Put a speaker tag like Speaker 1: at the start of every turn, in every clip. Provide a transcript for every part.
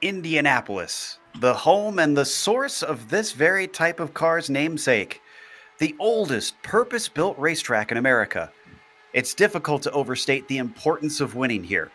Speaker 1: Indianapolis, the home and the source of this very type of car's namesake, the oldest purpose-built racetrack in America. It's difficult to overstate the importance of winning here,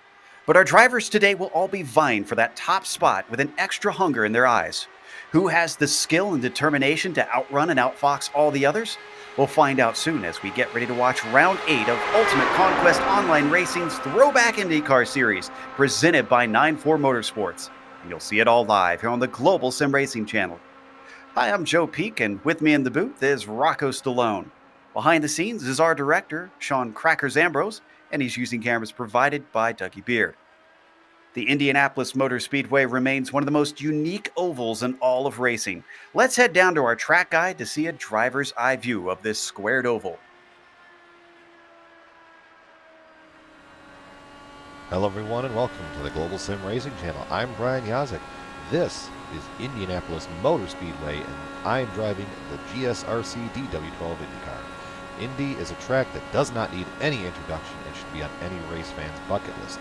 Speaker 1: but our drivers today will all be vying for that top spot with an extra hunger in their eyes. Who has the skill and determination to outrun and outfox all the others? We'll find out soon as we get ready to watch Round 8 of Ultimate Conquest Online Racing's Throwback Indycar Series, presented by 9-4 Motorsports. You'll see it all live here on the Global SimRacing channel. Hi, I'm Joe Peak, and with me in the booth is Rocco Stallone. Behind the scenes is our director, Sean Crackers Ambrose, and he's using cameras provided by Dougie Beard. The Indianapolis Motor Speedway remains one of the most unique ovals in all of racing. Let's head down to our track guide to see a driver's eye view of this squared oval.
Speaker 2: Hello everyone and welcome to the Global Sim Racing channel. I'm Brian Yazek. This is Indianapolis Motor Speedway and I'm driving the GSRC DW12 IndyCar. Indy is a track that does not need any introduction and should be on any race fan's bucket list.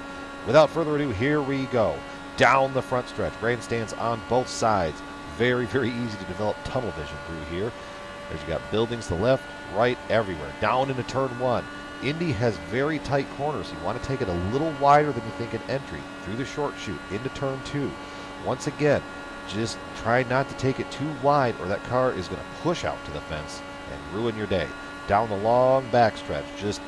Speaker 2: Without further ado, here we go. Down the front stretch, grandstands on both sides. Very, very easy to develop tunnel vision through here. As you got buildings to the left, right, everywhere. Down into turn one. Indy has very tight corners. You want to take it a little wider than you think in entry. Through the short chute, into turn two. Once again, just try not to take it too wide or that car is going to push out to the fence and ruin your day. Down the long backstretch, just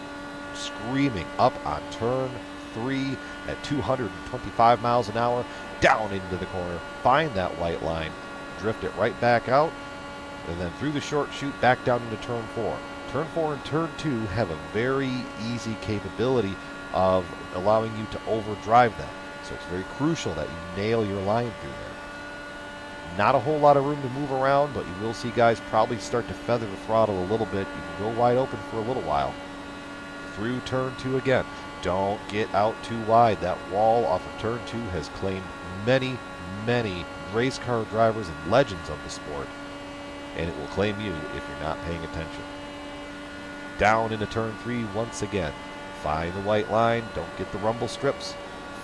Speaker 2: screaming up on turn three at 225 miles an hour. Down into the corner, find that white line, drift it right back out, and then through the short chute back down into turn four. Turn 4 and Turn 2 have a very easy capability of allowing you to overdrive them. So it's very crucial that you nail your line through there. Not a whole lot of room to move around, but you will see guys probably start to feather the throttle a little bit. You can go wide open for a little while. Through Turn 2 again. Don't get out too wide. That wall off of Turn 2 has claimed many, many race car drivers and legends of the sport. And it will claim you if you're not paying attention. Down into turn three once again. Find the white line, don't get the rumble strips.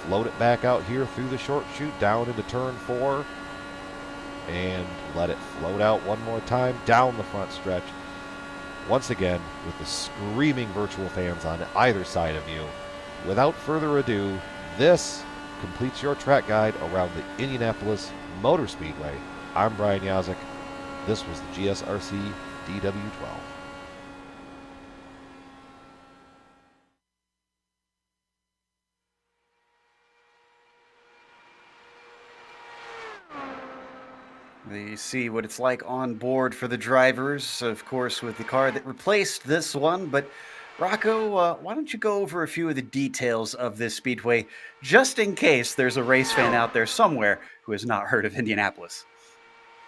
Speaker 2: Float it back out here through the short chute, down into turn four. And let it float out one more time, down the front stretch. Once again, with the screaming virtual fans on either side of you. Without further ado, this completes your track guide around the Indianapolis Motor Speedway. I'm Brian Yazek. This was the GSRC DW12.
Speaker 1: You see what it's like on board for the drivers, of course, with the car that replaced this one. But Rocco, why don't you go over a few of the details of this speedway, just in case there's a race fan out there somewhere who has not heard of Indianapolis?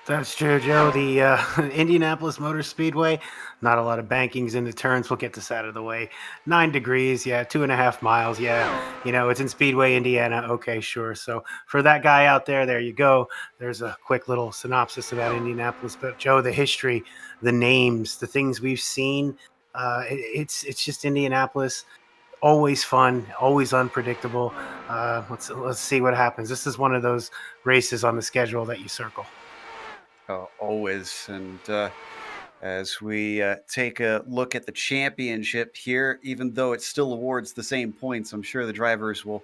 Speaker 3: That's true, Joe. The Indianapolis Motor Speedway, not a lot of bankings in the turns. We'll get this out of the way. 9 degrees, yeah, 2.5 miles, yeah. You know, it's in Speedway, Indiana. Okay, sure. So for that guy out there, there you go. There's a quick little synopsis about Indianapolis. But Joe, the history, the names, the things we've seen, it's just Indianapolis. Always fun, always unpredictable. Let's see what happens. This is one of those races on the schedule that you circle.
Speaker 1: Always. And as we take a look at the championship here, even though it still awards the same points, I'm sure the drivers will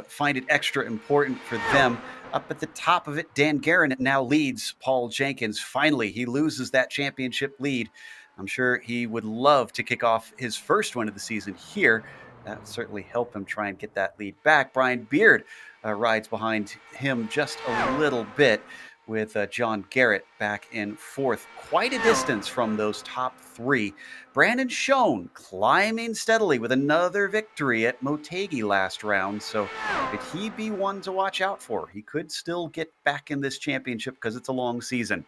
Speaker 1: find it extra important for them. Up at the top of it, Dan Guerin now leads Paul Jenkins. Finally, he loses that championship lead. I'm sure he would love to kick off his first win of the season here. That would certainly help him try and get that lead back. Brian Beard rides behind him just a little bit, with John Garrett back in fourth. Quite a distance from those top three. Brandon Schoen climbing steadily with another victory at Motegi last round. So could he be one to watch out for? He could still get back in this championship because it's a long season.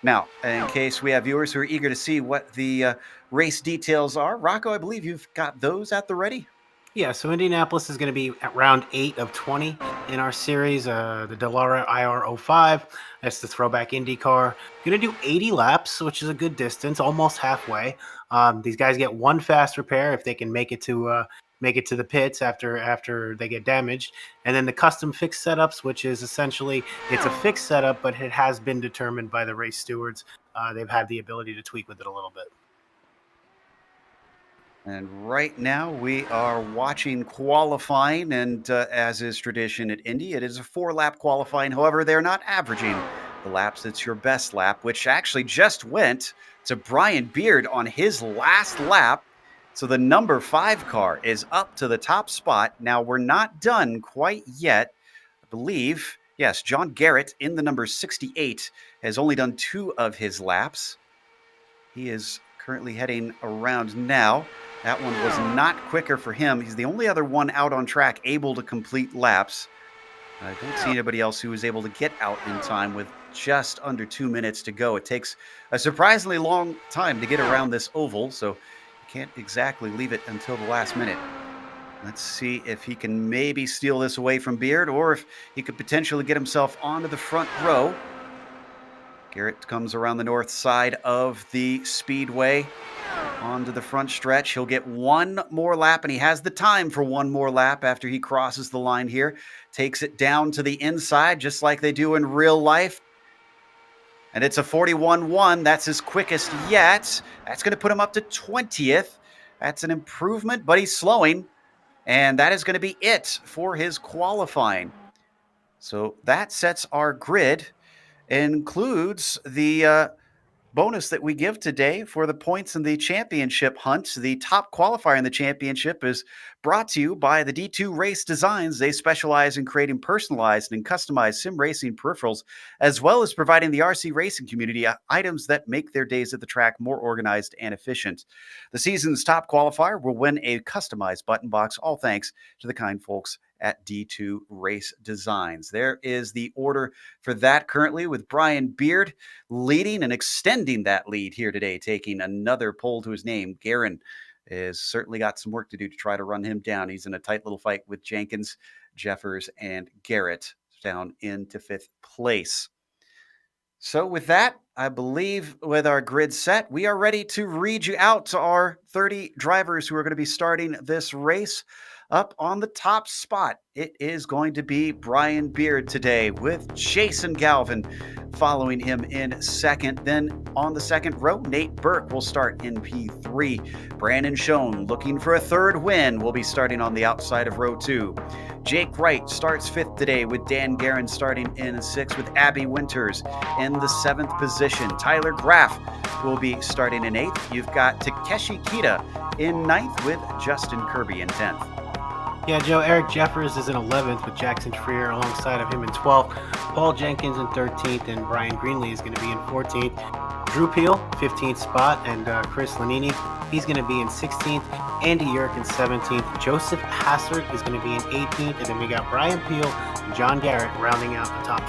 Speaker 1: Now, in case we have viewers who are eager to see what the race details are, Rocco, I believe you've got those at the ready.
Speaker 3: Yeah, so Indianapolis is going to be at round 8 of 20 in our series, the Dallara IR05. That's the Throwback IndyCar. Going to do 80 laps, which is a good distance, almost halfway. These guys get one fast repair if they can make it to the pits after they get damaged, and then the custom fixed setups, which is essentially it's a fixed setup, but it has been determined by the race stewards. They've had the ability to tweak with it a little bit.
Speaker 1: And right now we are watching qualifying, and as is tradition at Indy, it is a 4-lap qualifying. However, they're not averaging the laps. It's your best lap, which actually just went to Brian Beard on his last lap. So the number 5 car is up to the top spot. Now, we're not done quite yet. I believe, yes, John Garrett in the number 68 has only done 2 of his laps. He is currently heading around now. That one was not quicker for him. He's the only other one out on track able to complete laps. I don't see anybody else who is able to get out in time with just under 2 minutes to go. It takes a surprisingly long time to get around this oval, so you can't exactly leave it until the last minute. Let's see if he can maybe steal this away from Beard, or if he could potentially get himself onto the front row. Garrett comes around the north side of the Speedway onto the front stretch. He'll get one more lap, and he has the time for one more lap after he crosses the line here. Takes it down to the inside, just like they do in real life. And it's a 41.1. That's his quickest yet. That's going to put him up to 20th. That's an improvement, but he's slowing. And that is going to be it for his qualifying. So that sets our grid. Includes the bonus that we give today for the points in the championship hunt. The top qualifier in the championship is brought to you by the D2 Race Designs. They specialize in creating personalized and customized sim racing peripherals, as well as providing the RC racing community items that make their days at the track more organized and efficient. The season's top qualifier will win a customized button box, all thanks to the kind folks at D2 Race Designs. There is the order for that currently, with Brian Beard leading and extending that lead here today, taking another pole to his name. Guerin has certainly got some work to do to try to run him down. He's in a tight little fight with Jenkins, Jeffers, and Garrett down into 5th place. So with that, I believe with our grid set, we are ready to read you out to our 30 drivers who are going to be starting this race. Up on the top spot, it is going to be Brian Beard today, with Jason Galvin following him in second. Then on the second row, Nate Burke will start in P3. Brandon Schoen, looking for a third win, will be starting on the outside of row 2. Jake Wright starts 5th today, with Dan Guerin starting in 6th, with Abby Winters in the 7th position. Tyler Graff will be starting in 8th. You've got Takeshi Kita in 9th, with Justin Kirby in 10th.
Speaker 3: Yeah, Joe, Eric Jeffers is in 11th with Jackson Freer alongside of him in 12th. Paul Jenkins in 13th, and Brian Greenlee is going to be in 14th. Drew Peel, 15th spot, and Chris Lanini, he's going to be in 16th. Andy Yerk in 17th. Joseph Hassard is going to be in 18th, and then we got Brian Peel and John Garrett rounding out the top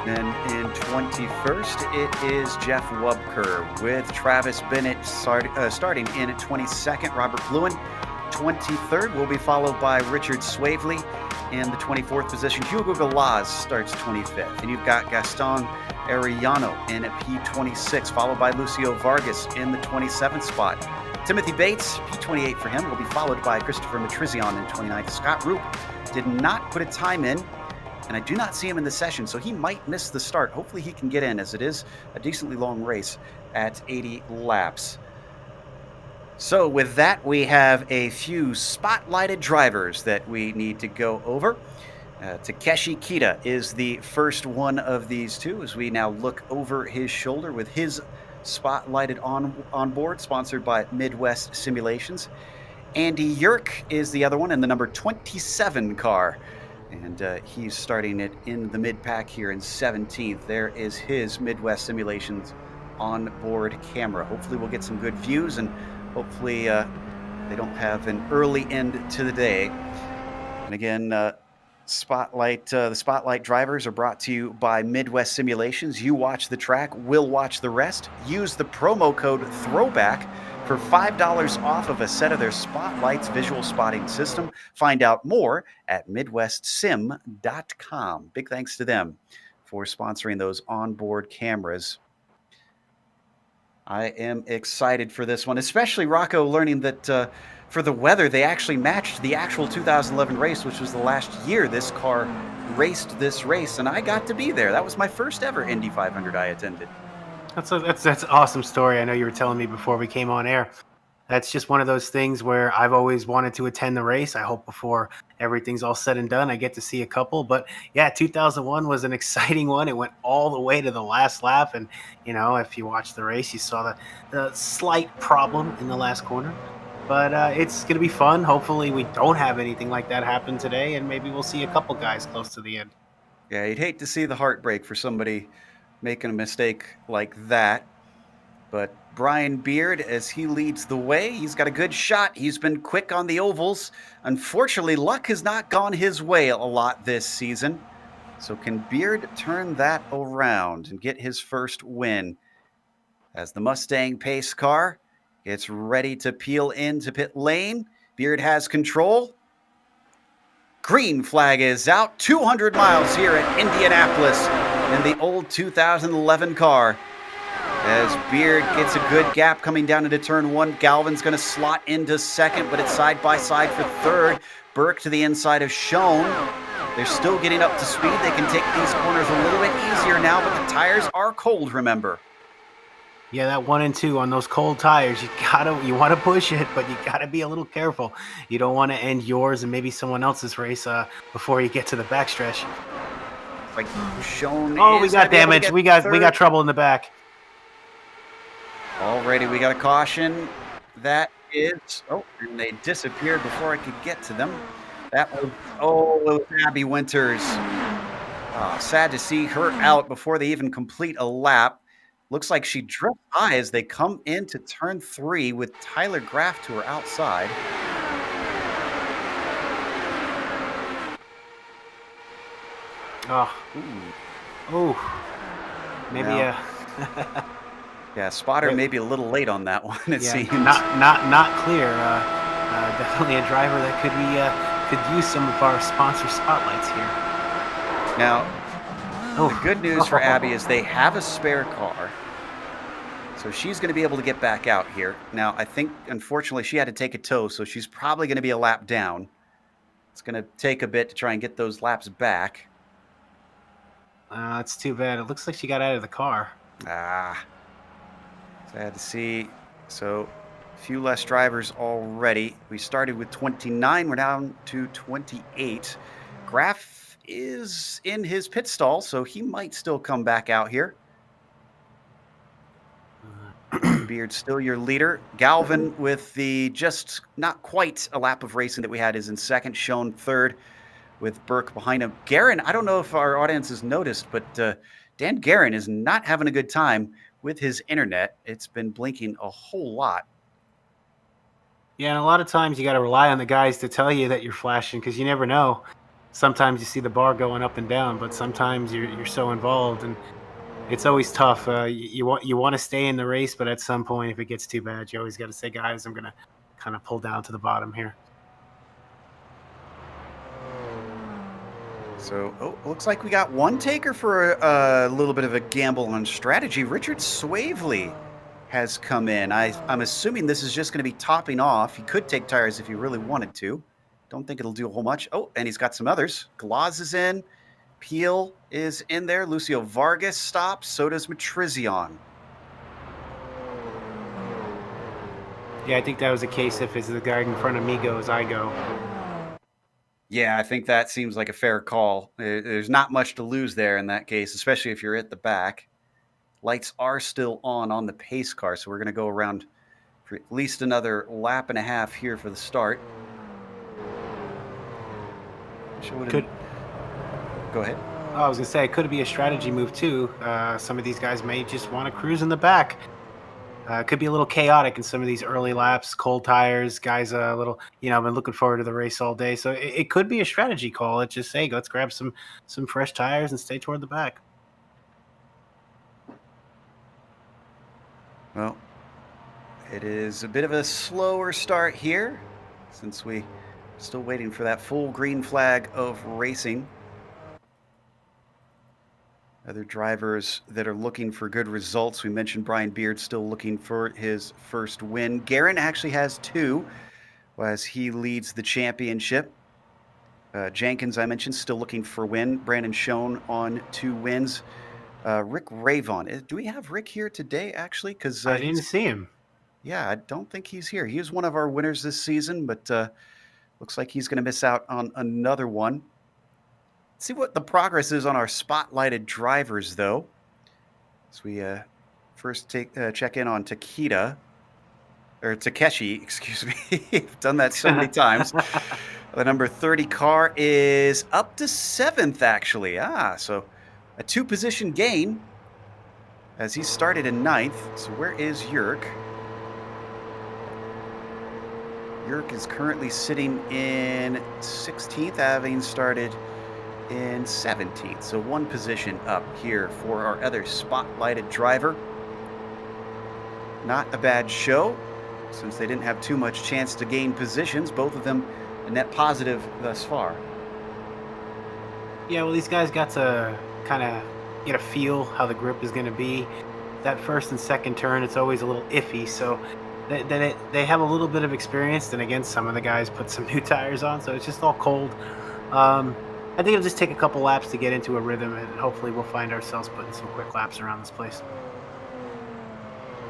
Speaker 3: 20.
Speaker 1: Then in 21st, it is Jeff Wubker, with Travis Bennett starting in at 22nd. Robert Lewin, 23rd, will be followed by Richard Swavely in the 24th position. Hugo Galaz starts 25th. And you've got Gaston Arellano in at P26, followed by Lucio Vargas in the 27th spot. Timothy Bates, P28 for him, will be followed by Christopher Matrizion in 29th. Scott Roop did not put a time in, and I do not see him in the session, so he might miss the start. Hopefully he can get in, as it is a decently long race at 80 laps. So with that, we have a few spotlighted drivers that we need to go over. Takeshi Kita is the first one of these two, as we now look over his shoulder with his spotlighted on board, sponsored by Midwest Simulations. Andy Yerk is the other one in the number 27 car, and he's starting it in the mid-pack here in 17th. There is his Midwest Simulations on-board camera. Hopefully we'll get some good views, and hopefully they don't have an early end to the day. And again, the Spotlight drivers are brought to you by Midwest Simulations. You watch the track, we'll watch the rest. Use the promo code THROWBACK for $5 off of a set of their Spotlights visual spotting system. Find out more at midwestsim.com. Big thanks to them for sponsoring those onboard cameras. I am excited for this one, especially Rocco learning that for the weather, they actually matched the actual 2011 race, which was the last year this car raced this race, and I got to be there. That was my first ever Indy 500 I attended.
Speaker 3: That's an awesome story. I know you were telling me before we came on air. That's just one of those things where I've always wanted to attend the race. I hope before everything's all said and done, I get to see a couple. But yeah, 2001 was an exciting one. It went all the way to the last lap. And, if you watched the race, you saw the slight problem in the last corner. But it's going to be fun. Hopefully we don't have anything like that happen today. And maybe we'll see a couple guys close to the end.
Speaker 1: Yeah, you'd hate to see the heartbreak for somebody making a mistake like that. But Brian Beard, as he leads the way, he's got a good shot. He's been quick on the ovals. Unfortunately, luck has not gone his way a lot this season. So can Beard turn that around and get his first win? As the Mustang pace car gets ready to peel into pit lane, Beard has control. Green flag is out. 200 miles here at Indianapolis in the old 2011 car. As Beard gets a good gap coming down into turn one, Galvin's going to slot into second, but it's side by side for third. Burke to the inside of Schoen. They're still getting up to speed. They can take these corners a little bit easier now, but the tires are cold, remember.
Speaker 3: Yeah, that 1 and 2 on those cold tires, you want to push it, but you gotta be a little careful. You don't want to end yours and maybe someone else's race before you get to the backstretch.
Speaker 1: Like Schoen.
Speaker 3: Oh, we got damage. We got trouble in the back.
Speaker 1: Alrighty, we got a caution. That is, and they disappeared before I could get to them. That was, it was Abby Winters. Sad to see her out before they even complete a lap. Looks like she drifted high as they come into turn 3 with Tyler Graff to her outside.
Speaker 3: Maybe
Speaker 1: yeah, spotter maybe a little late on that one. It seems
Speaker 3: not clear. Definitely a driver that could use some of our sponsor spotlights here.
Speaker 1: Now, the good news for Abby is they have a spare car, so she's going to be able to get back out here. Now, I think unfortunately she had to take a tow, so she's probably going to be a lap down. It's going to take a bit to try and get those laps back.
Speaker 3: It's too bad. It looks like she got out of the car.
Speaker 1: Sad to see. So a few less drivers already. We started with 29. We're down to 28. Graff is in his pit stall, so he might still come back out here. Beard still your leader. Galvin with the just not quite a lap of racing that we had is in second. Schoen third with Burke behind him. Guerin, I don't know if our audience has noticed, but Dan Guerin is not having a good time with his internet. It's been blinking a whole lot.
Speaker 3: Yeah, and a lot of times you got to rely on the guys to tell you that you're flashing because you never know. Sometimes you see the bar going up and down, but sometimes you're so involved, and it's always tough. You want to stay in the race, but at some point, if it gets too bad, you always got to say, guys, I'm going to kind of pull down to the bottom here.
Speaker 1: So, looks like we got one taker for a little bit of a gamble on strategy. Richard Swavely has come in. I'm assuming this is just going to be topping off. He could take tires if he really wanted to. Don't think it'll do a whole much. Oh, and he's got some others. Glaz is in. Peel is in there. Lucio Vargas stops. So does Matrizion.
Speaker 3: Yeah, I think that was the case. If it's the guy in front of me goes, I go.
Speaker 1: Yeah, I think that seems like a fair call. There's not much to lose there in that case, especially if you're at the back. Lights are still on the pace car, so we're going to go around for at least another lap and a half here for the start. Go ahead.
Speaker 3: I was going to say, it could be a strategy move, too. Some of these guys may just want to cruise in the back. It could be a little chaotic in some of these early laps, cold tires, guys a little, been looking forward to the race all day. So it could be a strategy call. Let's just say, let's grab some fresh tires and stay toward the back.
Speaker 1: Well, It is a bit of a slower start here since we still waiting for that full green flag of racing. Other drivers that are looking for good results. We mentioned Brian Beard still looking for his first win. Guerin actually has 2 as he leads the championship. Jenkins, I mentioned, still looking for a win. Brandon Schoen on 2 wins. Rick Ravon. Do we have Rick here today, actually? Because
Speaker 3: I didn't see him.
Speaker 1: Yeah, I don't think he's here. He was one of our winners this season, but looks like he's going to miss out on another one. Let's see what the progress is on our spotlighted drivers, though. So we first check in on Takeshi, excuse me. I've done that so many times. The number 30 car is up to 7th, actually. So a 2-position gain as he started in 9th. So where is Yerk? Yerk is currently sitting in 16th, having started in 17th. So 1 position up here for our other spotlighted driver. Not a bad show, since they didn't have too much chance to gain positions. Both of them a net positive thus far.
Speaker 3: Yeah, well, these guys got to kind of get a feel how the grip is going to be. That first and second turn, it's always a little iffy, so they have a little bit of experience. And again, some of the guys put some new tires on, so it's just all cold. I think it'll just take a couple laps to get into a rhythm, and hopefully we'll find ourselves putting some quick laps around this place.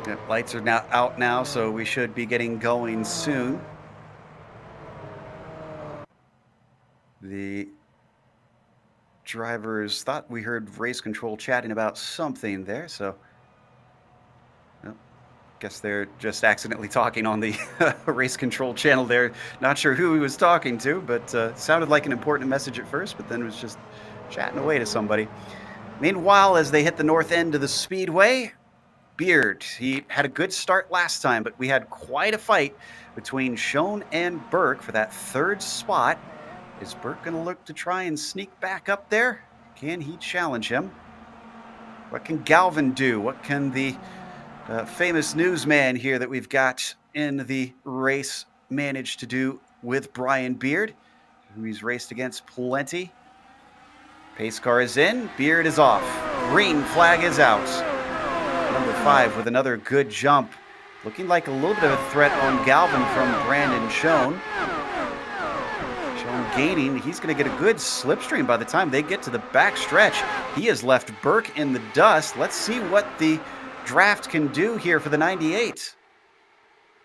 Speaker 1: Yep, lights are now out now, so we should be getting going soon. The drivers thought we heard race control chatting about something there, so guess they're just accidentally talking on the race control channel there. Not sure who he was talking to, but sounded like an important message at first, but then was just chatting away to somebody. Meanwhile, as they hit the north end of the speedway, Beard, he had a good start last time, but we had quite a fight between Schoen and Burke for that 3rd spot. Is Burke going to look to try and sneak back up there? Can he challenge him? What can Galvin do? What can the famous newsman here that we've got in the race managed to do with Brian Beard, who he's raced against plenty? Pace car is in, Beard is off. Green flag is out. Number 5 with another good jump. Looking like a little bit of a threat on Galvin from Brandon Schoen. Schoen gaining. He's going to get a good slipstream by the time they get to the back stretch. He has left Burke in the dust. Let's see what the draft can do here for the 98.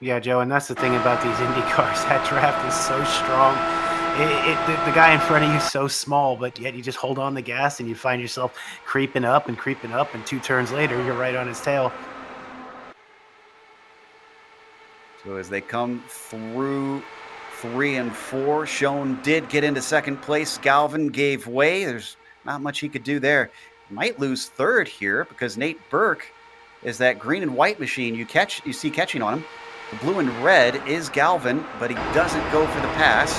Speaker 3: Yeah, Joe, and that's the thing about these IndyCars. That draft is so strong. The guy in front of you is so small, but yet you just hold on the gas and you find yourself creeping up, and 2 turns later, you're right on his tail.
Speaker 1: So as they come through 3 and 4, Schoen did get into 2nd place. Galvin gave way. There's not much he could do there. Might lose 3rd here because Nate Burke is that green and white machine you see catching on him. The blue and red is Galvin, but he doesn't go for the pass.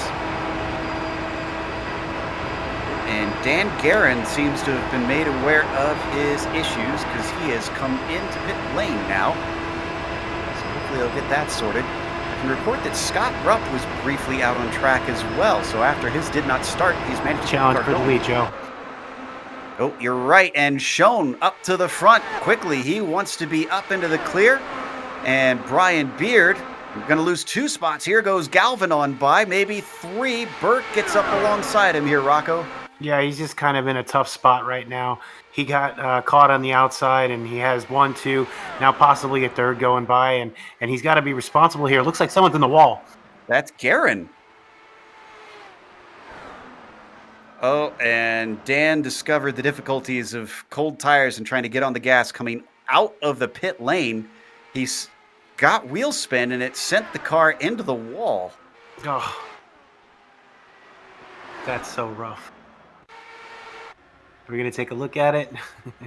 Speaker 1: And Dan Guerin seems to have been made aware of his issues because he has come into pit lane now. So hopefully they'll get that sorted. I can report that Scott Rupp was briefly out on track as well. So after his did not start, he's managed to
Speaker 3: challenge for the lead, Joe.
Speaker 1: Oh, you're right. And Schoen up to the front quickly. He wants to be up into the clear. And Brian Beard, we're going to lose 2 spots. Here goes Galvin on by, maybe 3. Burke gets up alongside him here, Rocco.
Speaker 3: Yeah, he's just kind of in a tough spot right now. He got caught on the outside, and he has 1, 2, now possibly a 3rd going by, and he's got to be responsible here. It looks like someone's in the wall.
Speaker 1: That's Guerin. Oh, and Dan discovered the difficulties of cold tires and trying to get on the gas coming out of the pit lane. He's got wheel spin, and it sent the car into the wall.
Speaker 3: Oh, that's so rough. Are we going to take a look at it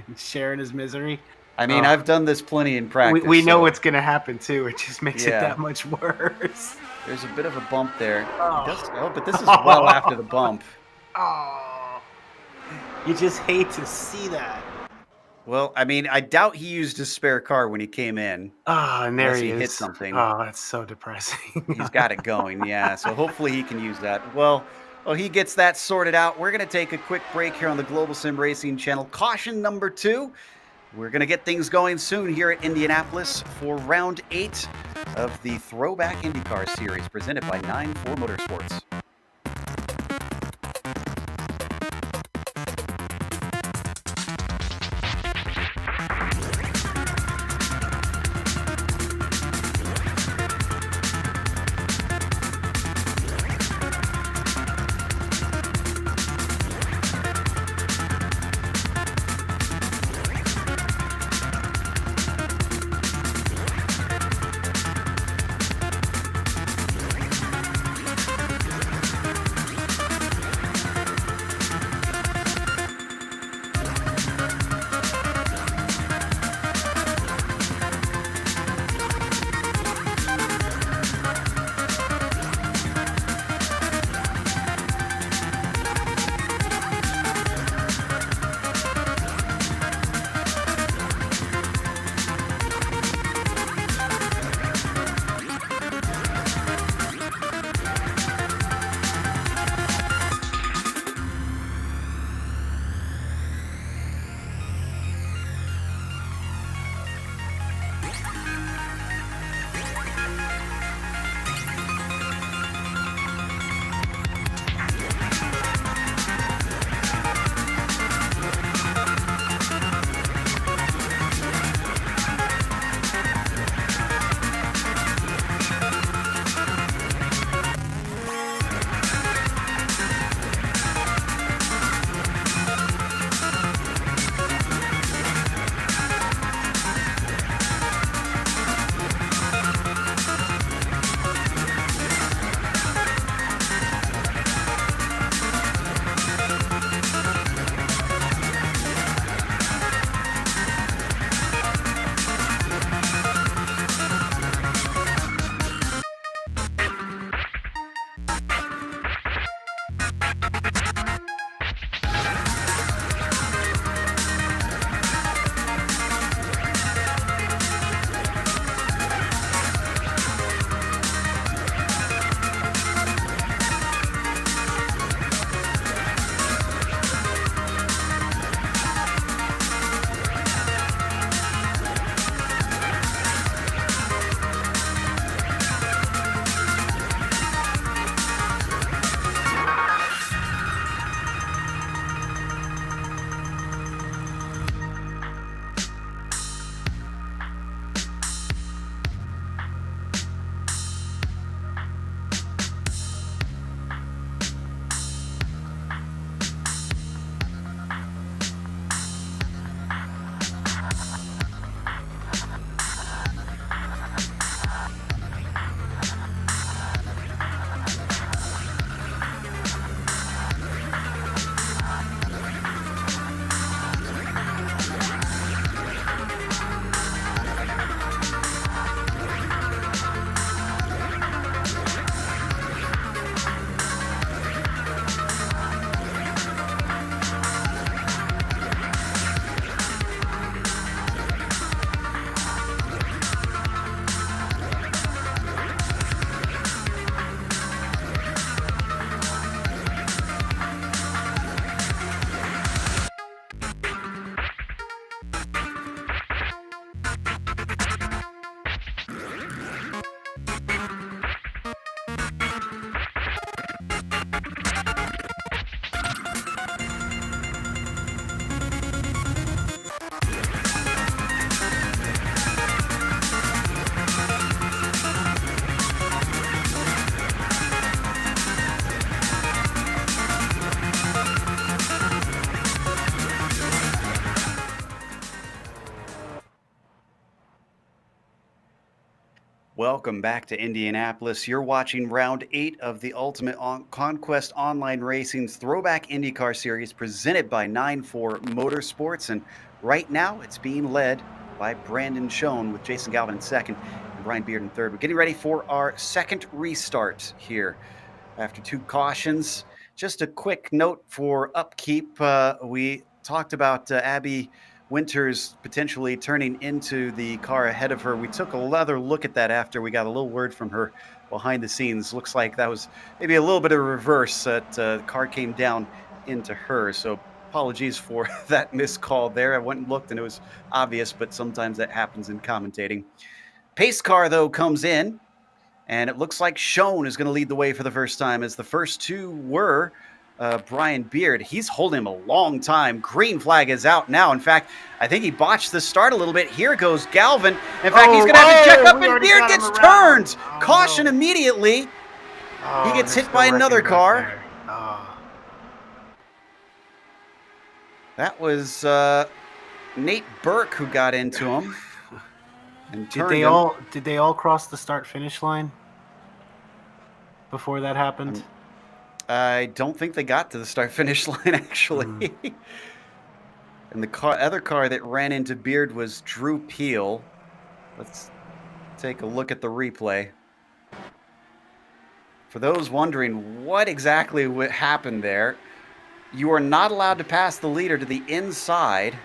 Speaker 3: and share in his misery?
Speaker 1: I mean, I've done this plenty in practice.
Speaker 3: We know what's going to happen, too. It just makes it that much worse.
Speaker 1: There's a bit of a bump there. But this is well after the bump.
Speaker 3: Oh, you just hate to see that.
Speaker 1: Well, I mean, I doubt he used his spare car when he came in,
Speaker 3: Ah, and there
Speaker 1: unless
Speaker 3: he
Speaker 1: he hit
Speaker 3: is.
Speaker 1: something.
Speaker 3: Oh, that's so depressing.
Speaker 1: He's got it going, yeah. So hopefully he can use that. Well, he gets that sorted out. We're going to take a quick break here on the Global Sim Racing channel. Caution number 2. We're going to get things going soon here at Indianapolis for round 8 of the Throwback Indycar Series presented by 9-4 Motorsports. Welcome back to Indianapolis. You're watching round 8 of the Ultimate Conquest Online Racing's Throwback IndyCar Series presented by 9-4 Motorsports. And right now it's being led by Brandon Schoen with Jason Galvin in second and Brian Beard in third. We're getting ready for our second restart here after 2 cautions. Just a quick note for upkeep. We talked about Abby Winters potentially turning into the car ahead of her. We took another look at that after we got a little word from her behind the scenes. Looks like that was maybe a little bit of reverse, that the car came down into her. So apologies for that missed call there. I went and looked and it was obvious, but sometimes that happens in commentating. Pace car, though, comes in, and it looks like Schoen is going to lead the way for the first time, as the first two were Brian Beard. He's holding him a long time. Green flag is out now. In fact, I think he botched the start a little bit. Here goes Galvin. In fact, he's going to have to check up, and Beard gets turned. Caution immediately. He gets hit by another car. That was Nate Burke who got into him. And
Speaker 3: Did they all cross the start-finish line before that happened?
Speaker 1: I don't think they got to the start-finish line, actually. And the other car that ran into Beard was Drew Peel. Let's take a look at the replay. For those wondering what exactly happened there, you are not allowed to pass the leader to the inside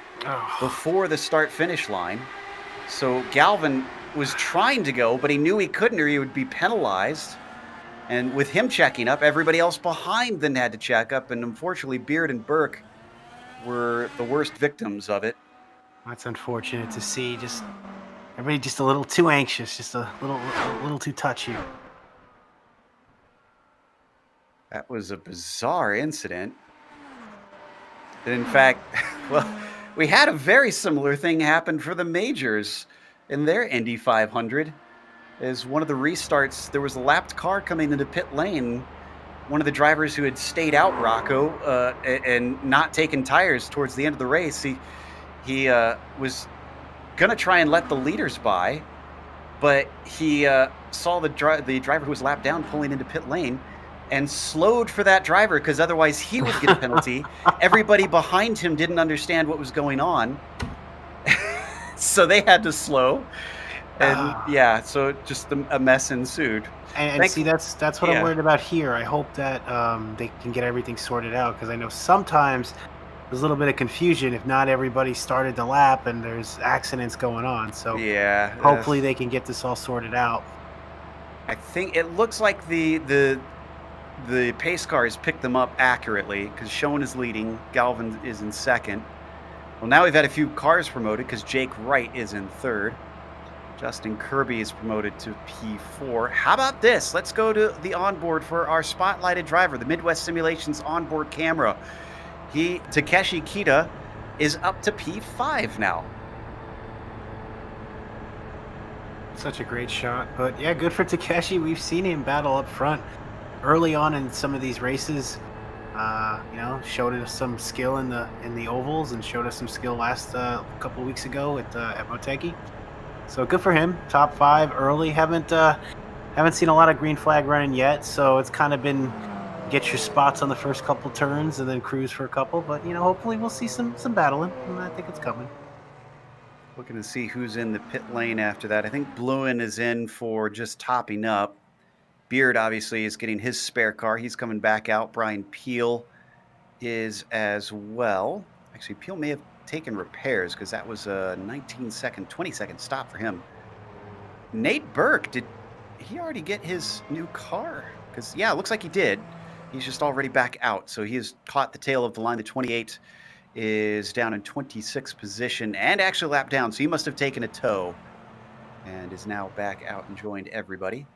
Speaker 1: before the start-finish line. So Galvin was trying to go, but he knew he couldn't or he would be penalized. And with him checking up, everybody else behind then had to check up. And unfortunately, Beard and Burke were the worst victims of it.
Speaker 3: That's unfortunate to see. Just everybody just a little too anxious, just a little too touchy.
Speaker 1: That was a bizarre incident. And in fact, well, we had a very similar thing happen for the majors in their Indy 500. As one of the restarts, there was a lapped car coming into pit lane. One of the drivers who had stayed out, Rocco, and not taken tires towards the end of the race, he was going to try and let the leaders by, but he saw the driver who was lapped down pulling into pit lane and slowed for that driver because otherwise he would get a penalty. Everybody behind him didn't understand what was going on, so they had to slow. And yeah, so just a mess ensued.
Speaker 3: And see, that's what I'm worried about here. I hope that they can get everything sorted out, because I know sometimes there's a little bit of confusion if not everybody started the lap and there's accidents going on. So yeah, hopefully they can get this all sorted out.
Speaker 1: I think it looks like the pace cars picked them up accurately, because Schoen is leading, Galvin is in second. Well, now we've had a few cars promoted because Jake Wright is in third. Justin Kirby is promoted to P4. How about this? Let's go to the onboard for our spotlighted driver, the Midwest Simulations onboard camera. Takeshi Kita, is up to P5 now.
Speaker 3: Such a great shot. But yeah, good for Takeshi. We've seen him battle up front early on in some of these races. Showed us some skill in the ovals and showed us some skill last couple weeks ago at Motegi. So good for him. Top 5 early. Haven't seen a lot of green flag running yet, so it's kind of been get your spots on the first couple turns and then cruise for a couple. But hopefully we'll see some battling, and I think it's coming.
Speaker 1: Looking to see who's in the pit lane after that. I think Bluen is in for just topping up. Beard obviously is getting his spare car. He's coming back out. Brian Peel is as well. Actually, Peel may have taken repairs because that was a 20-second stop for him. Nate Burke, did he already get his new car? Because, yeah, it looks like he did. He's just already back out. So he has caught the tail of the line. The 28 is down in 26th position and actually lapped down. So he must have taken a tow and is now back out and joined everybody.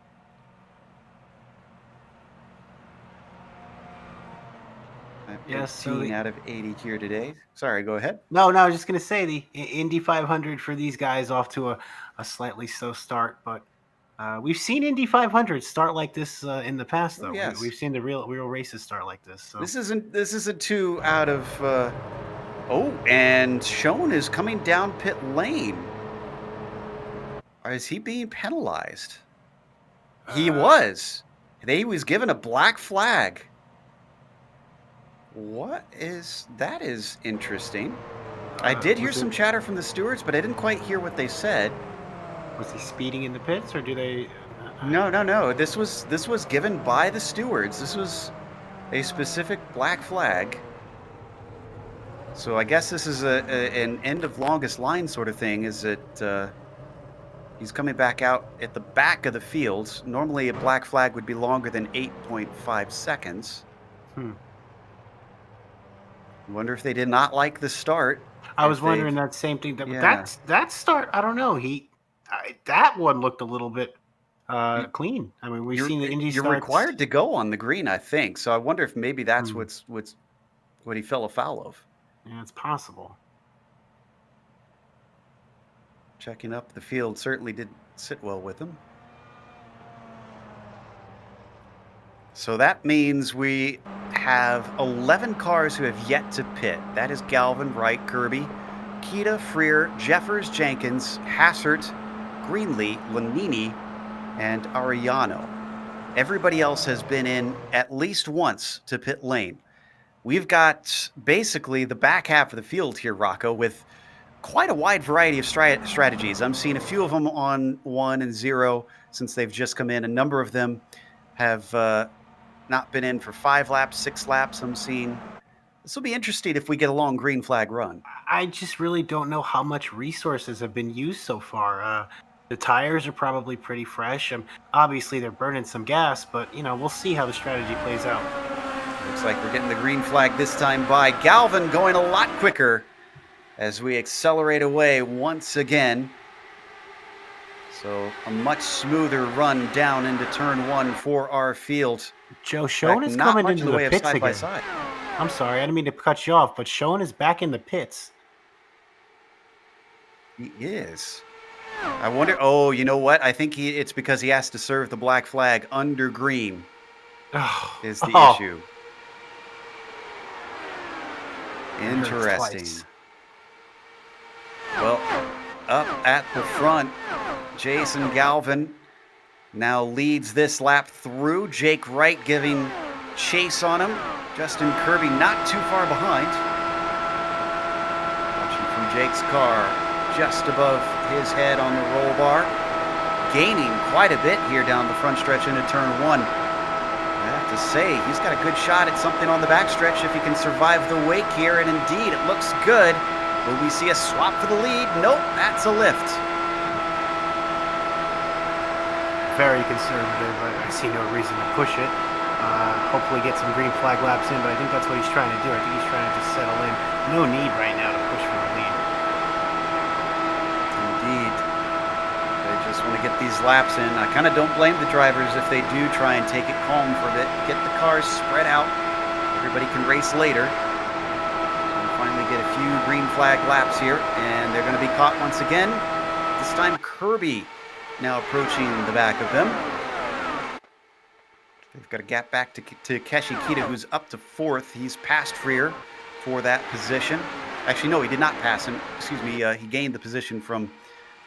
Speaker 1: Yes, 15 out of 80 here today. Sorry, go ahead.
Speaker 3: No, I was just going to say the Indy 500 for these guys off to a slightly slow start, but we've seen Indy 500 start like this in the past, though.
Speaker 1: Yes.
Speaker 3: We've seen the real races start like this. So.
Speaker 1: This isn't 2 out of. And Schoen is coming down pit lane. Or is he being penalized? He was. He was given a black flag. That is interesting. I did hear some chatter from the stewards, but I didn't quite hear what they said.
Speaker 3: Was he speeding in the pits, or do they?
Speaker 1: No. This was given by the stewards. This was a specific black flag. So I guess this is an end of longest line sort of thing. Is it? He's coming back out at the back of the field. Normally, a black flag would be longer than 8.5 seconds.
Speaker 3: Hmm.
Speaker 1: I wonder if they did not like the start.
Speaker 3: I was wondering that same thing. That start, I don't know. That one looked a little bit clean. I mean, we've seen the Indy
Speaker 1: You're
Speaker 3: starts.
Speaker 1: required to go on the green, I think. So I wonder if maybe that's what he fell afoul of.
Speaker 3: Yeah, it's possible.
Speaker 1: Checking up the field certainly did sit well with him. So that means we have 11 cars who have yet to pit. That is Galvin, Wright, Kirby, Kita, Freer, Jeffers, Jenkins, Hassert, Greenlee, Lanini, and Ariano. Everybody else has been in at least once to pit lane. We've got basically the back half of the field here, Rocco, with quite a wide variety of strategies. I'm seeing a few of them on 1 and 0 since they've just come in. A number of them have not been in for 5 laps, 6 laps. I'm seeing this will be interesting if we get a long green flag run.
Speaker 3: I just really don't know how much resources have been used so far. The tires are probably pretty fresh. Obviously, they're burning some gas, but we'll see how the strategy plays out.
Speaker 1: Looks like we're getting the green flag this time by Galvin, going a lot quicker as we accelerate away once again. So a much smoother run down into turn 1 for our field.
Speaker 3: Joe, Schoen is coming into the pits again.
Speaker 1: By side.
Speaker 3: I'm sorry, I didn't mean to cut you off, but Schoen is back in the pits.
Speaker 1: He is. I wonder. Oh, you know what? I think it's because he has to serve the black flag under green. Is the issue. Interesting. Well, up at the front, Jason Galvin now leads this lap through. Jake Wright giving chase on him. Justin Kirby not too far behind. Watching from Jake's car, just above his head on the roll bar. Gaining quite a bit here down the front stretch into turn 1. I have to say, he's got a good shot at something on the backstretch if he can survive the wake here, and indeed, it looks good. Will we see a swap for the lead? Nope, that's a lift.
Speaker 3: Very conservative. I see no reason to push it. Hopefully get some green flag laps in, but I think that's what he's trying to do. I think he's trying to just settle in. No need right now to push for the lead.
Speaker 1: Indeed. They just want to get these laps in. I kind of don't blame the drivers if they do try and take it calm for a bit. Get the cars spread out. Everybody can race later. And finally get a few green flag laps here, and they're going to be caught once again. This time Kirby now approaching the back of them. They've got a gap back to Keshi Kita, who's up to 4th. He's passed Freer for that position. Actually, no, he did not pass him. Excuse me, he gained the position from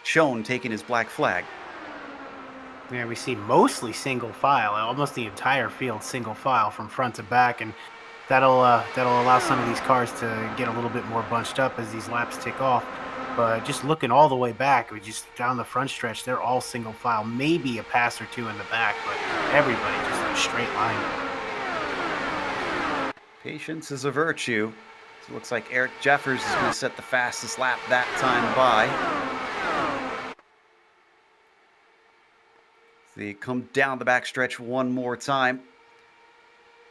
Speaker 1: Schoen taking his black flag.
Speaker 3: Yeah, we see mostly single file, almost the entire field single file from front to back, and that'll allow some of these cars to get a little bit more bunched up as these laps tick off. But just looking all the way back, we just down the front stretch, they're all single file, maybe a pass or two in the back, but everybody just in a straight line.
Speaker 1: Patience is a virtue. So it looks like Eric Jeffers is going to set the fastest lap that time by. They come down the backstretch one more time.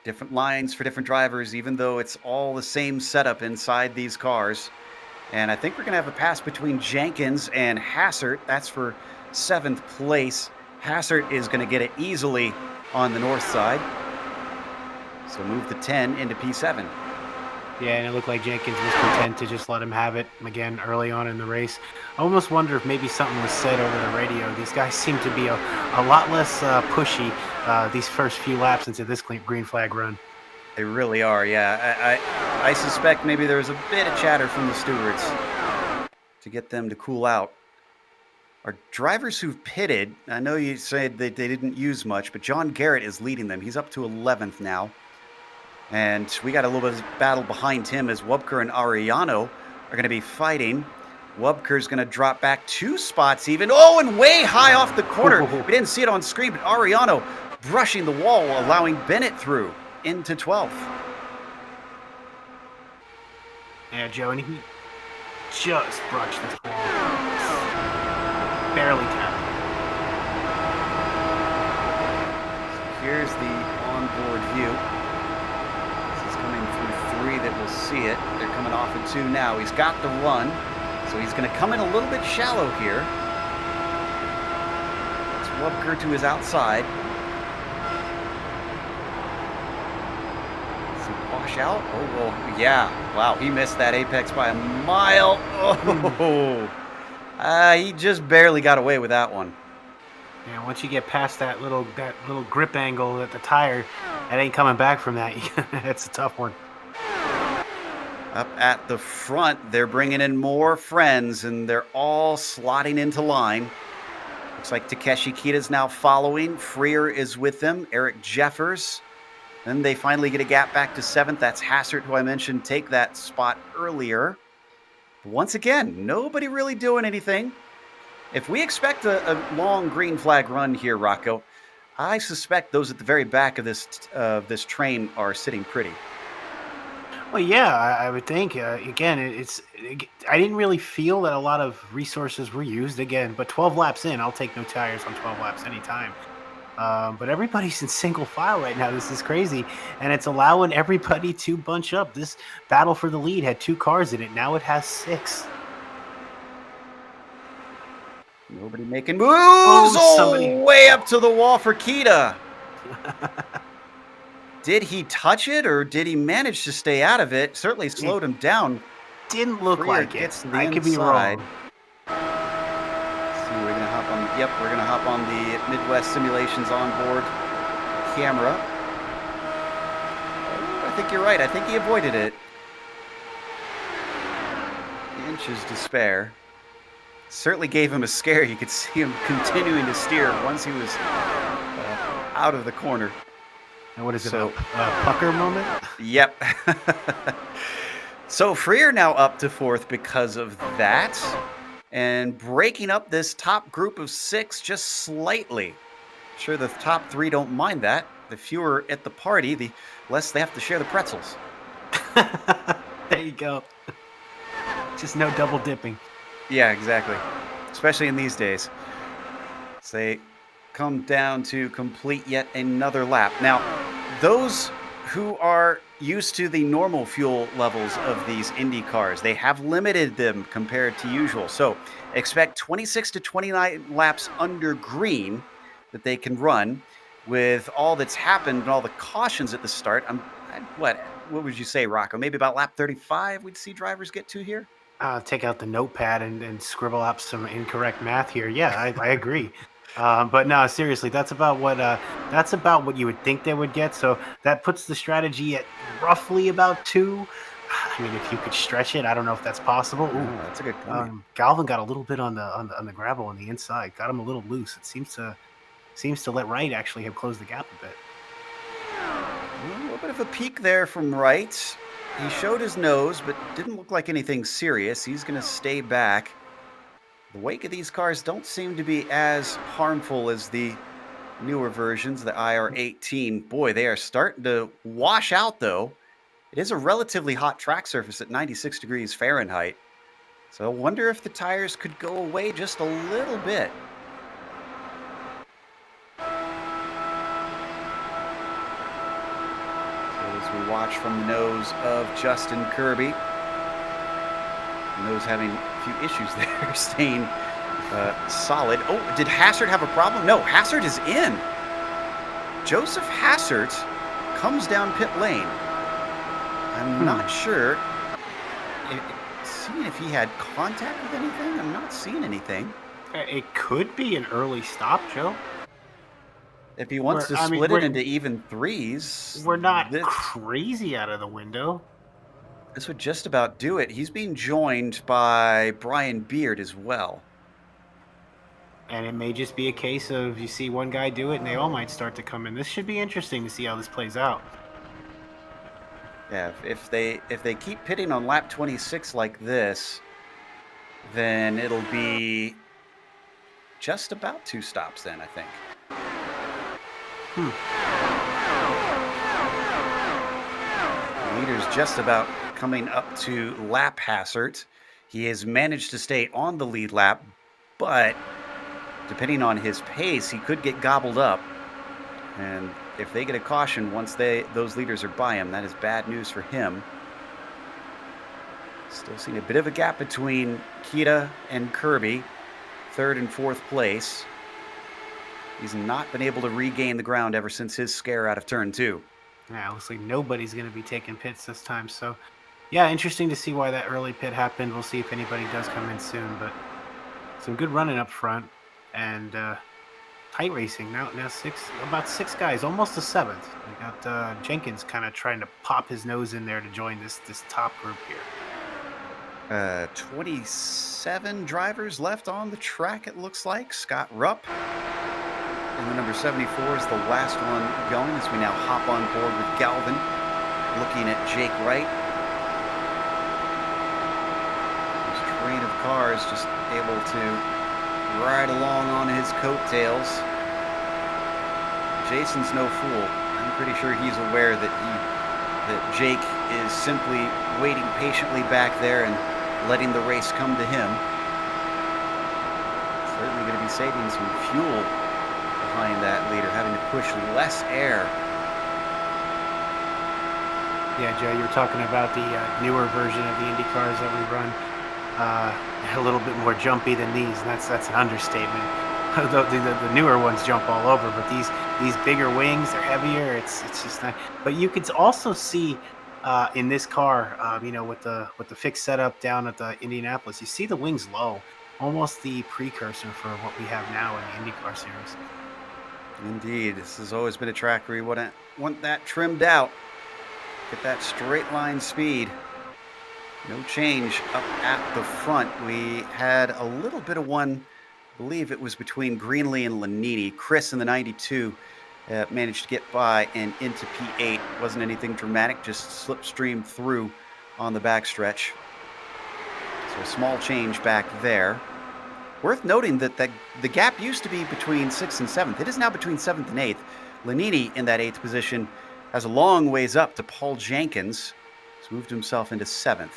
Speaker 1: Different lines for different drivers, even though it's all the same setup inside these cars. And I think we're going to have a pass between Jenkins and Hassert. That's for 7th place. Hassert is going to get it easily on the north side. So move the 10 into P7.
Speaker 3: Yeah, and it looked like Jenkins was content to just let him have it again early on in the race. I almost wonder if maybe something was said over the radio. These guys seem to be a lot less pushy these first few laps into this green flag run.
Speaker 1: They really are, yeah. I suspect maybe there was a bit of chatter from the stewards to get them to cool out. Our drivers who've pitted, I know you said that they didn't use much, but John Garrett is leading them. He's up to 11th now. And we got a little bit of battle behind him as Wubker and Ariano are going to be fighting. Wubker's going to drop back 2 spots even. Oh, and way high off the corner. We didn't see it on screen, but Ariano brushing the wall, allowing Bennett through into 12th.
Speaker 3: Yeah, Joe, and he just brushed this wall. Barely tapped.
Speaker 1: So here's the onboard view. This is coming through 3 that will see it. They're coming off at 2 now. He's got the run, so he's going to come in a little bit shallow here. Let's Wubker to his outside. Wash out. Oh, well, yeah. Wow, he missed that apex by a mile. Oh, he just barely got away with that one.
Speaker 3: Yeah, once you get past that little grip angle at the tire, it ain't coming back from that. It's a tough one.
Speaker 1: Up at the front, they're bringing in more friends, and they're all slotting into line. Looks like Takeshi Kita's now following. Freer is with them. Eric Jeffers. Then they finally get a gap back to 7th. That's Hassert, who I mentioned, take that spot earlier. Once again, nobody really doing anything. If we expect a long green flag run here, Rocco, I suspect those at the very back of this train are sitting pretty.
Speaker 3: Well, yeah, I would think. Again, I didn't really feel that a lot of resources were used again, but 12 laps in, I'll take no tires on 12 laps anytime. But everybody's in single file right now. This is crazy. And it's allowing everybody to bunch up. This battle for the lead had 2 cars in it. Now it has 6.
Speaker 1: Nobody making moves.
Speaker 3: Somebody
Speaker 1: Way up to the wall for Kita. Did he touch it, or did he manage to stay out of it? Certainly slowed him down.
Speaker 3: Didn't look
Speaker 1: Freer
Speaker 3: like
Speaker 1: gets
Speaker 3: it.
Speaker 1: to the
Speaker 3: I could be
Speaker 1: inside.
Speaker 3: wrong.
Speaker 1: We're going to hop on. Yep, we're going to hop on the Midwest Simulations onboard camera. Oh, I think you're right. I think he avoided it. Inches to spare. Certainly gave him a scare. You could see him continuing to steer once he was out of the corner.
Speaker 3: And what is it? A pucker moment?
Speaker 1: Yep. So Freer now up to 4th because of that. And breaking up this top group of 6 just slightly. Sure, the top 3 don't mind that. The fewer at the party, the less they have to share the pretzels.
Speaker 3: There you go. Just no double dipping.
Speaker 1: Yeah, exactly. Especially in these days. So they come down to complete yet another lap. Now, those who are used to the normal fuel levels of these Indy cars, they have limited them compared to usual. So expect 26 to 29 laps under green that they can run. With all that's happened and all the cautions at the start, what would you say, Rocco? Maybe about lap 35 we'd see drivers get to here?
Speaker 3: Take out the notepad and scribble out some incorrect math here. Yeah, I agree. But no, seriously, that's about what you would think they would get. So that puts the strategy at roughly about 2. I mean, if you could stretch it, I don't know if that's possible. Ooh,
Speaker 1: that's a good point.
Speaker 3: Galvin got a little bit on the gravel on the inside, got him a little loose. It seems to let Wright actually have closed the gap a bit.
Speaker 1: A little bit of a peek there from Wright. He showed his nose, but didn't look like anything serious. He's going to stay back. The wake of these cars don't seem to be as harmful as the newer versions, the IR18. Boy, they are starting to wash out, though. It is a relatively hot track surface at 96 degrees Fahrenheit. So I wonder if the tires could go away just a little bit. As we watch from the nose of Justin Kirby. Nose having a few issues there, staying solid. Oh, did Hassert have a problem? No, Hassert is in. Joseph Hassert comes down pit lane. I'm not sure. Seeing if he had contact with anything. I'm not seeing anything.
Speaker 3: It could be an early stop, Joe.
Speaker 1: If he wants to split it into even 3s.
Speaker 3: We're not crazy out of the window.
Speaker 1: This would just about do it. He's being joined by Brian Beard as well.
Speaker 3: And it may just be a case of you see one guy do it and they all might start to come in. This should be interesting to see how this plays out.
Speaker 1: Yeah, if they keep pitting on lap 26 like this, then it'll be just about 2 stops then, I think. Leader's just about coming up to lap hazard. He has managed to stay on the lead lap, but depending on his pace, he could get gobbled up. And if they get a caution once those leaders are by him, that is bad news for him. Still seeing a bit of a gap between Kita and Kirby, third and fourth place. He's not been able to regain the ground ever since his scare out of turn 2.
Speaker 3: Yeah, looks like nobody's going to be taking pits this time. So, yeah, interesting to see why that early pit happened. We'll see if anybody does come in soon. But some good running up front and tight racing. Now about six guys, almost a seventh. We got Jenkins kind of trying to pop his nose in there to join this top group here.
Speaker 1: 27 drivers left on the track, it looks like. Scott Rupp in the number 74 is the last one going as we now hop on board with Galvin, looking at Jake Wright. This train of cars just able to ride along on his coattails. Jason's no fool. I'm pretty sure he's aware that Jake is simply waiting patiently back there and letting the race come to him. Certainly going to be saving some fuel behind that leader, having to push less air.
Speaker 3: Yeah, Joe, you were talking about the newer version of the Indycars that we run. A little bit more jumpy than these, and that's an understatement. the newer ones jump all over, but these bigger wings, they're heavier. It's just not. But you could also see in this car, with the fixed setup down at the Indianapolis, you see the wings low, almost the precursor for what we have now in the IndyCar Series.
Speaker 1: Indeed, this has always been a track where you want that trimmed out, get that straight line speed. No change up at the front. We had a little bit of one, I believe it was between Greenlee and Lanini. Chris in the 92 managed to get by and into P8. Wasn't anything dramatic, just slipstream through on the backstretch. So a small change back there. Worth noting that the gap used to be between 6th and 7th. It is now between 7th and 8th. Lanini in that 8th position has a long ways up to Paul Jenkins. He's moved himself into 7th.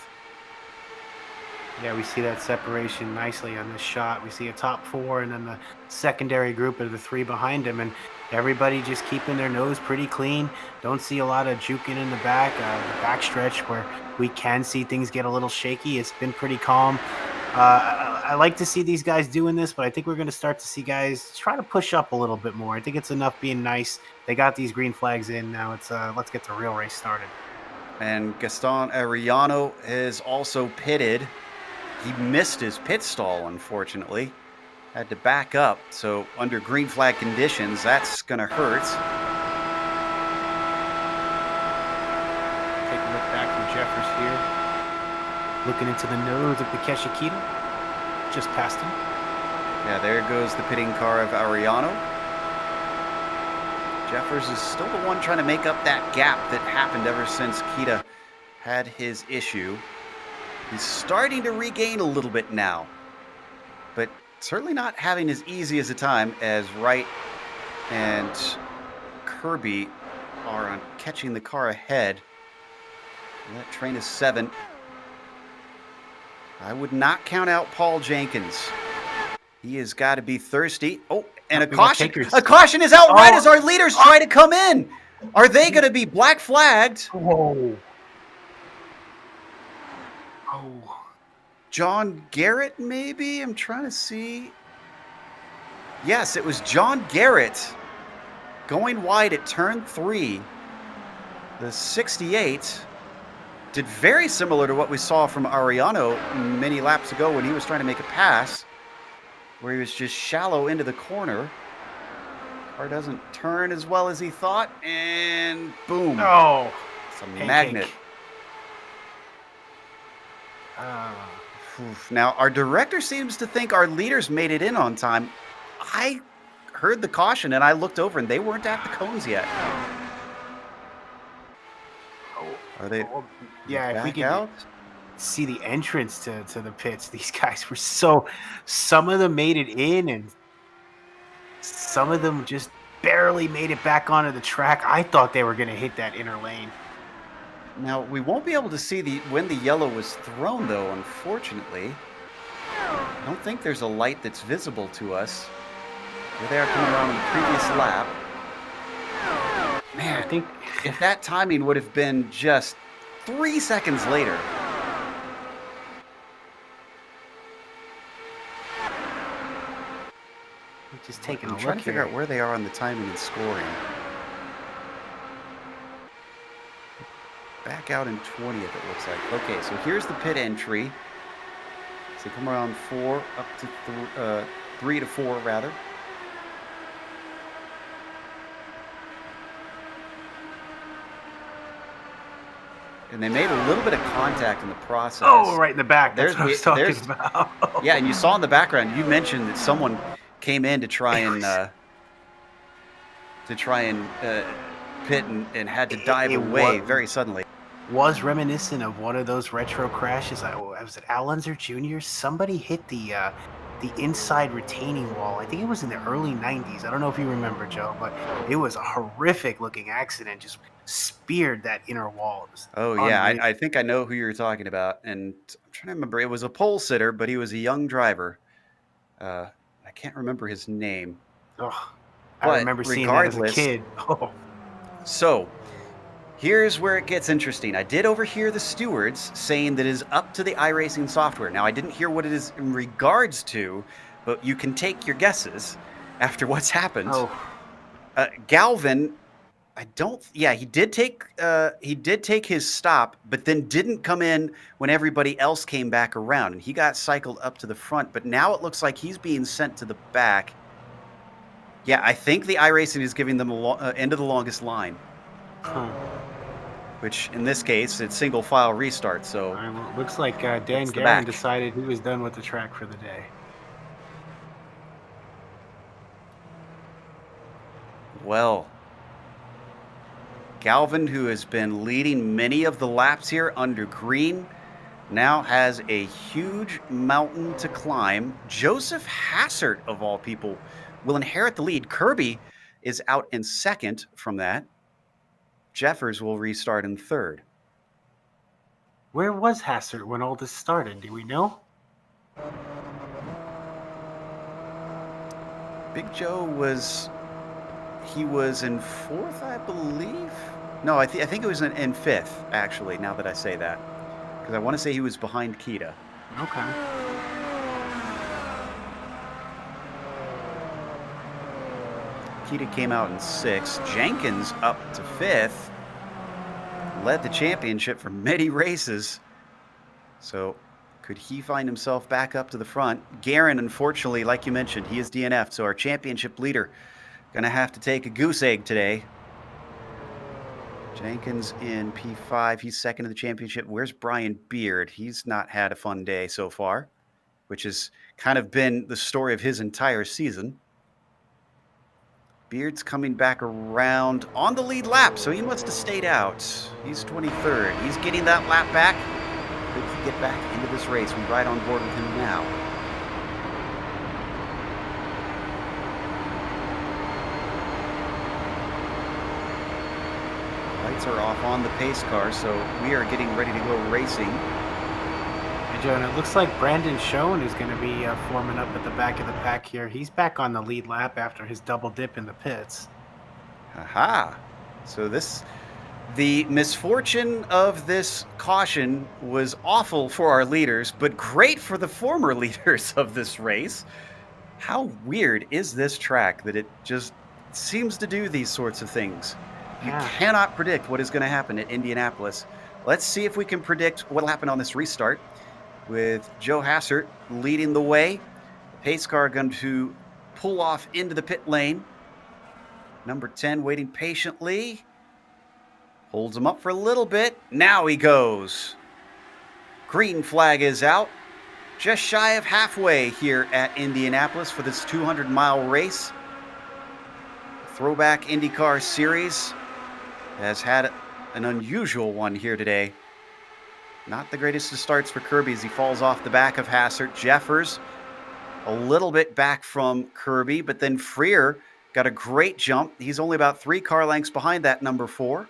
Speaker 3: Yeah, we see that separation nicely on this shot. We see a top 4 and then the secondary group of the 3 behind him, and everybody just keeping their nose pretty clean. Don't see a lot of juking in the back. The backstretch where we can see things get a little shaky. It's been pretty calm. I like to see these guys doing this, but I think we're going to start to see guys try to push up a little bit more. I think it's enough being nice. They got these green flags in. Now it's let's get the real race started.
Speaker 1: And Gaston Arellano is also pitted. He missed his pit stall, unfortunately. Had to back up. So under green flag conditions, that's going to hurt.
Speaker 3: Take a look back from Jeffers here. Looking into the nose of Takeshi Kita. Just past him.
Speaker 1: Yeah, there goes the pitting car of Arellano. Jeffers is still the one trying to make up that gap that happened ever since Kita had his issue. He's starting to regain a little bit now, but certainly not having as easy as a time as Wright and Kirby are on catching the car ahead. And that train is 7. I would not count out Paul Jenkins. He has got to be thirsty. Oh, and a caution. A caution is out right as our leaders try to come in. Are they going to be black flagged?
Speaker 3: Oh.
Speaker 1: John Garrett, maybe? I'm trying to see. Yes, it was John Garrett going wide at turn 3. The 68 did very similar to what we saw from Arellano many laps ago when he was trying to make a pass, where he was just shallow into the corner. Car doesn't turn as well as he thought, and boom.
Speaker 3: Oh,
Speaker 1: it's a magnet. Now, our director seems to think our leaders made it in on time. I heard the caution, and I looked over, and they weren't at the cones yet. Are they?
Speaker 3: Yeah, if we
Speaker 1: can
Speaker 3: see the entrance to the pits, these guys were so. Some of them made it in, and some of them just barely made it back onto the track. I thought they were going to hit that inner lane.
Speaker 1: Now, we won't be able to see when the yellow was thrown, though, unfortunately. I don't think there's a light that's visible to us. Here they are coming around on the previous lap. Man,
Speaker 3: I think
Speaker 1: if that timing would have been just 3 seconds later.
Speaker 3: just taking a
Speaker 1: I'm
Speaker 3: look
Speaker 1: trying to figure
Speaker 3: here.
Speaker 1: out where they are on the timing and scoring. Back out in 20th, it looks like. Okay, so here's the pit entry. So come around 4, up to 3 to 4, rather. And they made a little bit of contact in the process.
Speaker 3: Oh, right in the back. That's what I was talking about.
Speaker 1: Yeah, and you saw in the background, you mentioned that someone came in to try and pit and had to dive away very suddenly.
Speaker 3: Was reminiscent of one of those retro crashes. Was it Al Unser Jr.? Somebody hit the inside retaining wall. I think it was in the early 90s. I don't know if you remember, Joe, but it was a horrific looking accident. Just speared that inner wall.
Speaker 1: Oh, yeah. I think I know who you're talking about. And I'm trying to remember. It was a pole sitter, but he was a young driver. I can't remember his name.
Speaker 3: Oh, I remember seeing that as a kid. Oh.
Speaker 1: So here's where it gets interesting. I did overhear the stewards saying that it is up to the iRacing software. Now, I didn't hear what it is in regards to, but you can take your guesses after what's happened.
Speaker 3: Oh.
Speaker 1: Galvin, he did take his stop, but then didn't come in when everybody else came back around, and he got cycled up to the front. But now it looks like he's being sent to the back. Yeah, I think the iRacing is giving them end of the longest line.
Speaker 3: Huh.
Speaker 1: Which, in this case, it's single file restart. So
Speaker 3: it looks like Dan Guerin decided he was done with the track for the day.
Speaker 1: Well, Galvin, who has been leading many of the laps here under green, now has a huge mountain to climb. Joseph Hassert, of all people, will inherit the lead. Kirby is out in second from that. Jeffers will restart in third.
Speaker 3: Where was Hassert when all this started? Do we know?
Speaker 1: Big Joe was in fourth, I believe. No, I think it was in fifth, actually, now that I say that. Because I want to say he was behind Kita.
Speaker 3: Okay.
Speaker 1: Kita came out in sixth. Jenkins up to fifth. Led the championship for many races. So could he find himself back up to the front? Guerin, unfortunately, like you mentioned, he is DNF'd. So our championship leader going to have to take a goose egg today. Jenkins in P5. He's second in the championship. Where's Brian Beard? He's not had a fun day so far, which has kind of been the story of his entire season. Beard's coming back around on the lead lap, so he must have stayed out. He's 23rd. He's getting that lap back. Could he get back into this race? We ride on board with him now. Lights are off on the pace car, so we are getting ready to go racing.
Speaker 3: Hey, Joe, and it looks like Brandon Schoen is going to be forming up at the back of the pack here. He's back on the lead lap after his double dip in the pits.
Speaker 1: Aha! So the misfortune of this caution was awful for our leaders, but great for the former leaders of this race. How weird is this track that it just seems to do these sorts of things? You cannot predict what is going to happen at Indianapolis. Let's see if we can predict what will happen on this restart with Joe Hassert leading the way. The pace car going to pull off into the pit lane. Number 10 waiting patiently. Holds him up for a little bit. Now he goes. Green flag is out. Just shy of halfway here at Indianapolis for this 200-mile race. Throwback Indycar Series has had an unusual one here today. Not the greatest of starts for Kirby as he falls off the back of Hassert. Jeffers a little bit back from Kirby, but then Freer got a great jump. He's only about 3 car lengths behind that number 4.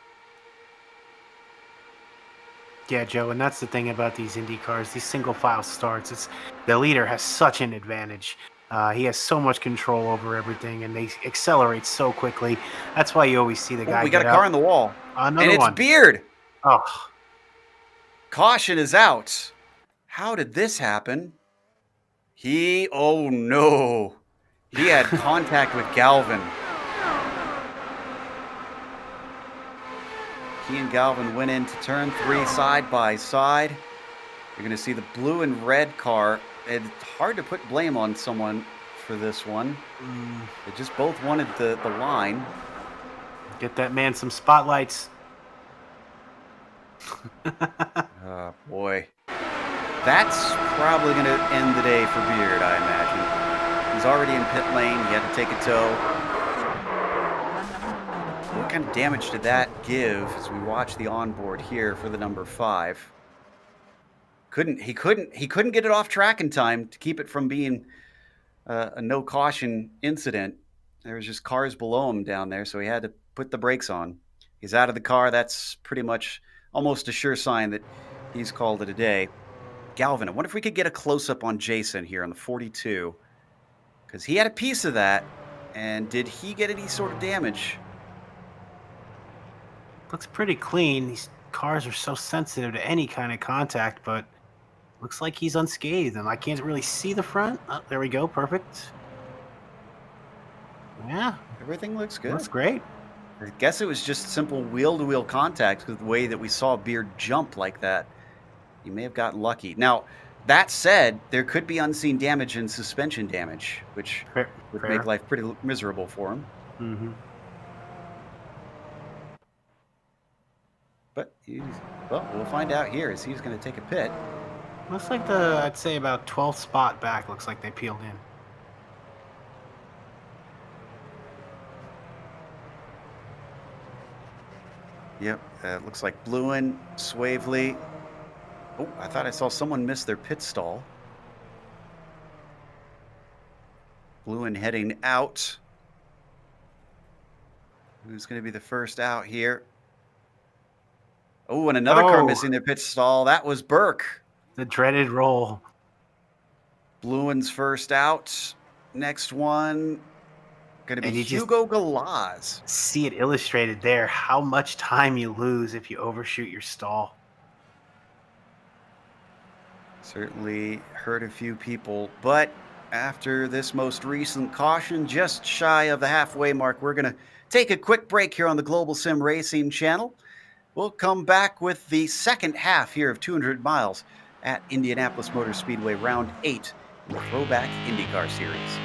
Speaker 3: Yeah, Joe, and that's the thing about these Indy cars, these single file starts. It's the leader has such an advantage. He has so much control over everything, and they accelerate so quickly. That's why you always see the
Speaker 1: Oh,
Speaker 3: guy
Speaker 1: we got
Speaker 3: get
Speaker 1: a car
Speaker 3: out.
Speaker 1: on the wall. And
Speaker 3: Another
Speaker 1: it's
Speaker 3: one.
Speaker 1: Beard.
Speaker 3: Oh,
Speaker 1: Caution is out. How did this happen? Oh no. He had contact with Galvin. He and Galvin went into turn 3 side by side. You're going to see the blue and red car. It's hard to put blame on someone for this one. They just both wanted the line.
Speaker 3: get that man some spotlights.
Speaker 1: Oh, boy. That's probably going to end the day for Beard, I imagine. He's already in pit lane. He had to take a tow. What kind of damage did that give as we watch the onboard here for the number 5? He couldn't get it off track in time to keep it from being a no caution incident. There was just cars below him down there, so he had to put the brakes on. He's out of the car. That's pretty much almost a sure sign that he's called it a day. Galvin, I wonder if we could get a close-up on Jason here on the 42, because he had a piece of that, and did he get any sort of damage?
Speaker 3: Looks pretty clean. These cars are so sensitive to any kind of contact, but looks like he's unscathed, and I can't really see the front. Oh, there we go. Perfect. Yeah,
Speaker 1: Everything looks good.
Speaker 3: looks great.
Speaker 1: I guess it was just simple wheel-to-wheel contact with the way that we saw Beard jump like that. He may have gotten lucky. Now, that said, there could be unseen damage and suspension damage, which would make life pretty miserable for him.
Speaker 3: Mm-hmm.
Speaker 1: But, well, we'll find out here as he's going to take a pit.
Speaker 3: Looks like I'd say about 12th spot back. Looks like they peeled in.
Speaker 1: Yep, looks like Bluen, Swavely. Oh, I thought I saw someone miss their pit stall. Bluen heading out. Who's going to be the first out here? Oh, and another car missing their pit stall. That was Burke.
Speaker 3: The dreaded roll.
Speaker 1: Bluen's first out. Next one, going to be Hugo Galaz.
Speaker 3: See it illustrated there, how much time you lose if you overshoot your stall.
Speaker 1: Certainly hurt a few people, but after this most recent caution, just shy of the halfway mark, we're going to take a quick break here on the Global Sim Racing channel. We'll come back with the second half here of 200 miles at Indianapolis Motor Speedway Round 8 in the Throwback Indycar Series.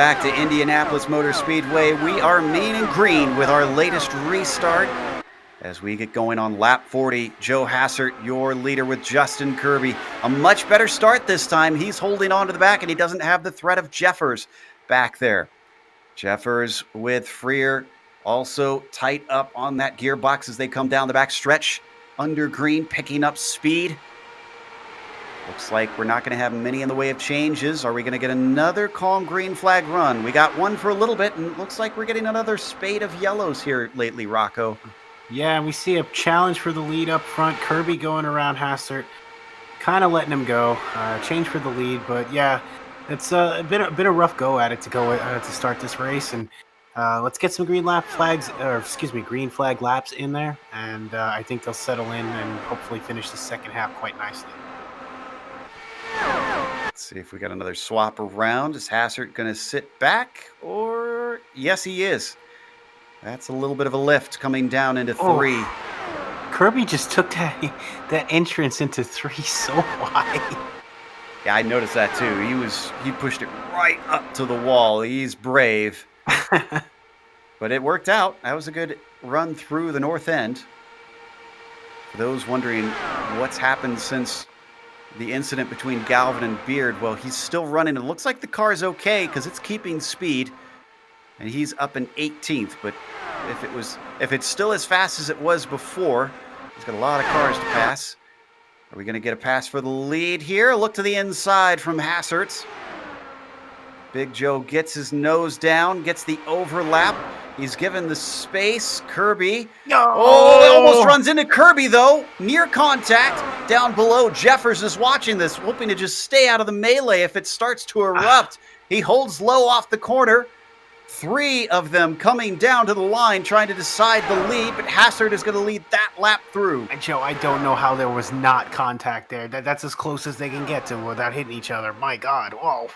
Speaker 1: back to Indianapolis Motor Speedway. We are mean and green with our latest restart. As we get going on lap 40, Joe Hassert, your leader with Justin Kirby. A much better start this time. He's holding on to the back, and he doesn't have the threat of Jeffers back there. Jeffers with Freer also tight up on that gearbox as they come down the back stretch. Under green, picking up speed. Looks like we're not going to have many in the way of changes. Are we going to get another calm green flag run? We got one for a little bit, and it looks like we're getting another spate of yellows here lately, Rocco.
Speaker 3: Yeah, and we see a challenge for the lead up front. Kirby going around Hassert, kind of letting him go. Change for the lead, but yeah, it's been a rough go at it to start this race. And let's get some green flag laps in there, and I think they'll settle in and hopefully finish the second half quite nicely.
Speaker 1: Let's see if we got another swap around. Is Hassert going to sit back? Or yes, he is. That's a little bit of a lift coming down into three.
Speaker 3: Oh, Kirby just took that entrance into three so wide.
Speaker 1: Yeah, I noticed that too. He pushed it right up to the wall. He's brave. But it worked out. That was a good run through the north end. For those wondering what's happened since the incident between Galvin and Beard, well, he's still running. It looks like the car's okay because it's keeping speed. And he's up in 18th, but if it's still as fast as it was before, he's got a lot of cars to pass. Are we going to get a pass for the lead here? Look to the inside from Hassert's. Big Joe gets his nose down, gets the overlap. He's given the space. Kirby. Oh, it almost runs into Kirby, though. Near contact. Down below, Jeffers is watching this, hoping to just stay out of the melee if it starts to erupt. He holds low off the corner. Three of them coming down to the line trying to decide the lead, but Hassert is going to lead that lap through.
Speaker 3: Joe, I don't know how there was not contact there. That's as close as they can get to without hitting each other. My God, whoa.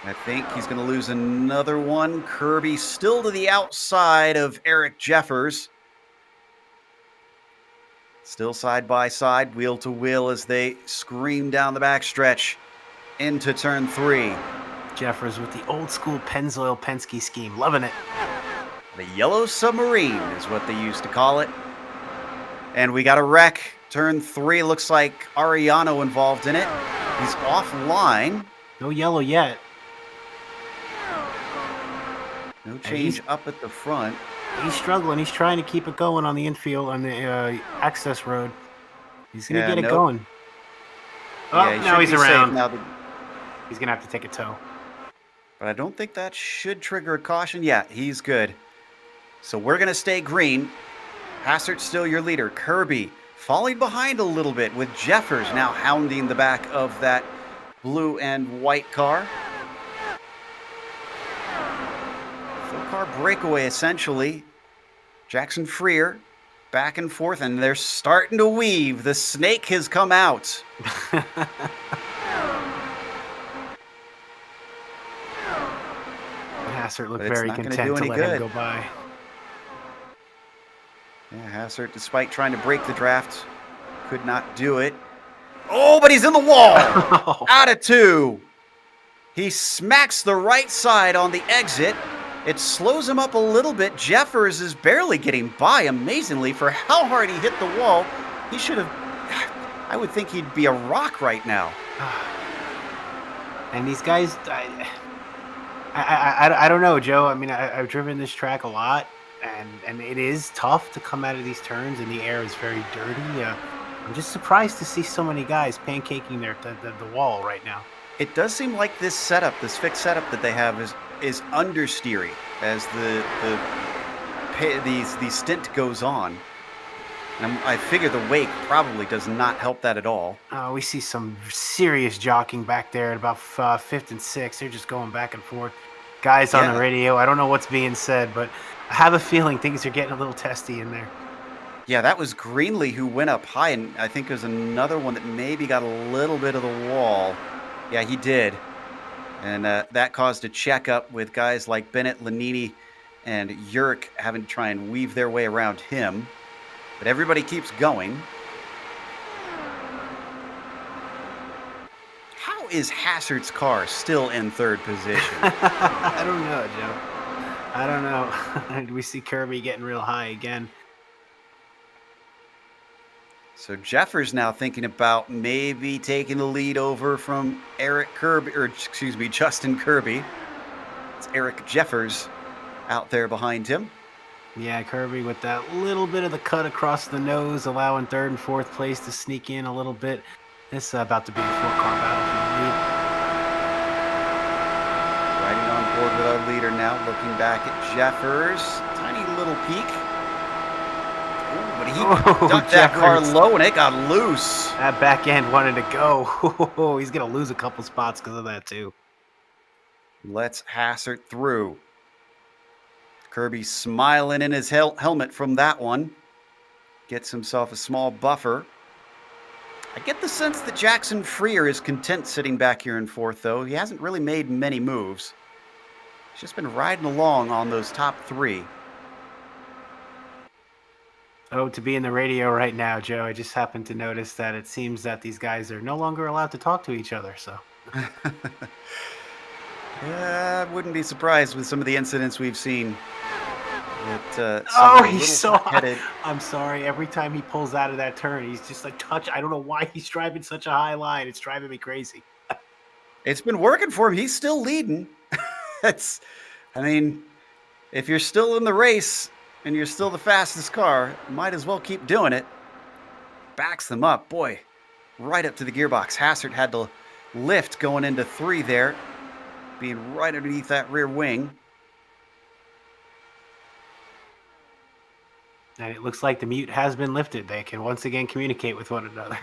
Speaker 1: I think he's going to lose another one. Kirby still to the outside of Eric Jeffers. Still side by side, wheel to wheel as they scream down the backstretch into turn 3.
Speaker 3: Jeffers with the old school Pennzoil Penske scheme. Loving it.
Speaker 1: The Yellow Submarine is what they used to call it. And we got a wreck. Turn 3 looks like Ariano involved in it. He's offline.
Speaker 3: No yellow yet.
Speaker 1: No change up at the front.
Speaker 3: He's struggling. He's trying to keep it going on the infield, on the access road. He's going to get it going. Oh,
Speaker 1: yeah,
Speaker 3: now he's around.
Speaker 1: Now
Speaker 3: he's going to have to take a tow.
Speaker 1: But I don't think that should trigger a caution. Yeah, he's good. So we're going to stay green. Hassert's still your leader. Kirby falling behind a little bit with Jeffers now hounding the back of that blue and white car. Full car breakaway, essentially. Jackson Freer back and forth, and they're starting to weave. The snake has come out.
Speaker 3: Hassert looked very content to let him go by.
Speaker 1: Yeah, Hassert, despite trying to break the draft, could not do it. Oh, but he's in the wall! Out of 2. He smacks the right side on the exit. It slows him up a little bit. Jeffers is barely getting by, amazingly, for how hard he hit the wall. He should have... I would think he'd be a rock right now.
Speaker 3: And these guys... I don't know, Joe. I mean, I've driven this track a lot, and it is tough to come out of these turns, and the air is very dirty. I'm just surprised to see so many guys pancaking the wall right now.
Speaker 1: It does seem like this setup, this fixed setup that they have is understeery as the stint goes on. And I figure the wake probably does not help that at all.
Speaker 3: We see some serious jockeying back there at about 5th and 6th. They're just going back and forth. Guys on the radio, I don't know what's being said, but I have a feeling things are getting a little testy in there.
Speaker 1: Yeah, that was Greenlee who went up high, and I think there's another one that maybe got a little bit of the wall. Yeah, he did. And that caused a checkup with guys like Bennett, Lanini, and Yerk having to try and weave their way around him. But everybody keeps going. is Hassard's car still in third position?
Speaker 3: I don't know, Joe. I don't know. We see Kirby getting real high again.
Speaker 1: So Jeffers now thinking about maybe taking the lead over from Eric Kirby, or excuse me, Justin Kirby. It's Eric Jeffers out there behind him.
Speaker 3: Yeah, Kirby with that little bit of the cut across the nose, allowing third and fourth place to sneak in a little bit. This is about to be a four-car battle
Speaker 1: Riding on board with our leader now, looking back at Jeffers. Tiny little peek. Ooh, but he ducked that car low and it got loose.
Speaker 3: That back end wanted to go. He's going to lose a couple spots because of that, too.
Speaker 1: Let's Hassard through. Kirby smiling in his helmet from that one. Gets himself a small buffer. I get the sense that Jackson Freer is content sitting back here in fourth, though. He hasn't really made many moves. He's just been riding along on those top three.
Speaker 3: Oh, to be in the radio right now, Joe, I just happened to notice that it seems that these guys are no longer allowed to talk to each other, so...
Speaker 1: I wouldn't be surprised with some of the incidents we've seen.
Speaker 3: He's so high. I'm sorry. Every time he pulls out of that turn, he's just like touch. I don't know why he's driving such a high line. It's driving me crazy.
Speaker 1: It's been working for him. He's still leading. I mean, if you're still in the race and you're still the fastest car, might as well keep doing it. Backs them up. Boy, right up to the gearbox. Hassard had to lift going into three there, being right underneath that rear wing.
Speaker 3: And it looks like the mute has been lifted. They can once again communicate with one another.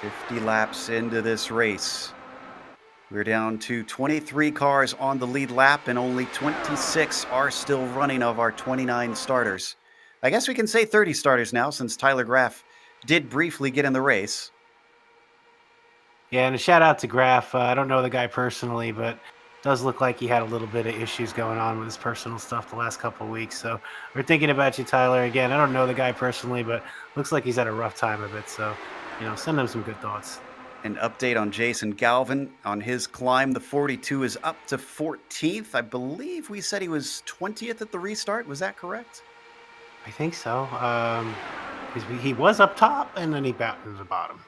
Speaker 1: 50 laps into this race. We're down to 23 cars on the lead lap, and only 26 are still running of our 29 starters. I guess we can say 30 starters now, since Tyler Graff did briefly get in the race.
Speaker 3: Yeah, and a shout out to Graff. I don't know the guy personally, but does look like he had a little bit of issues going on with his personal stuff the last couple of weeks. So we're thinking about you, Tyler. Again, I don't know the guy personally, but looks like he's had a rough time of it. So, send him some good thoughts.
Speaker 1: An update on Jason Galvin on his climb. The 42 is up to 14th. I believe we said he was 20th at the restart. Was that correct?
Speaker 3: I think so. He was up top, and then he backed to the bottom.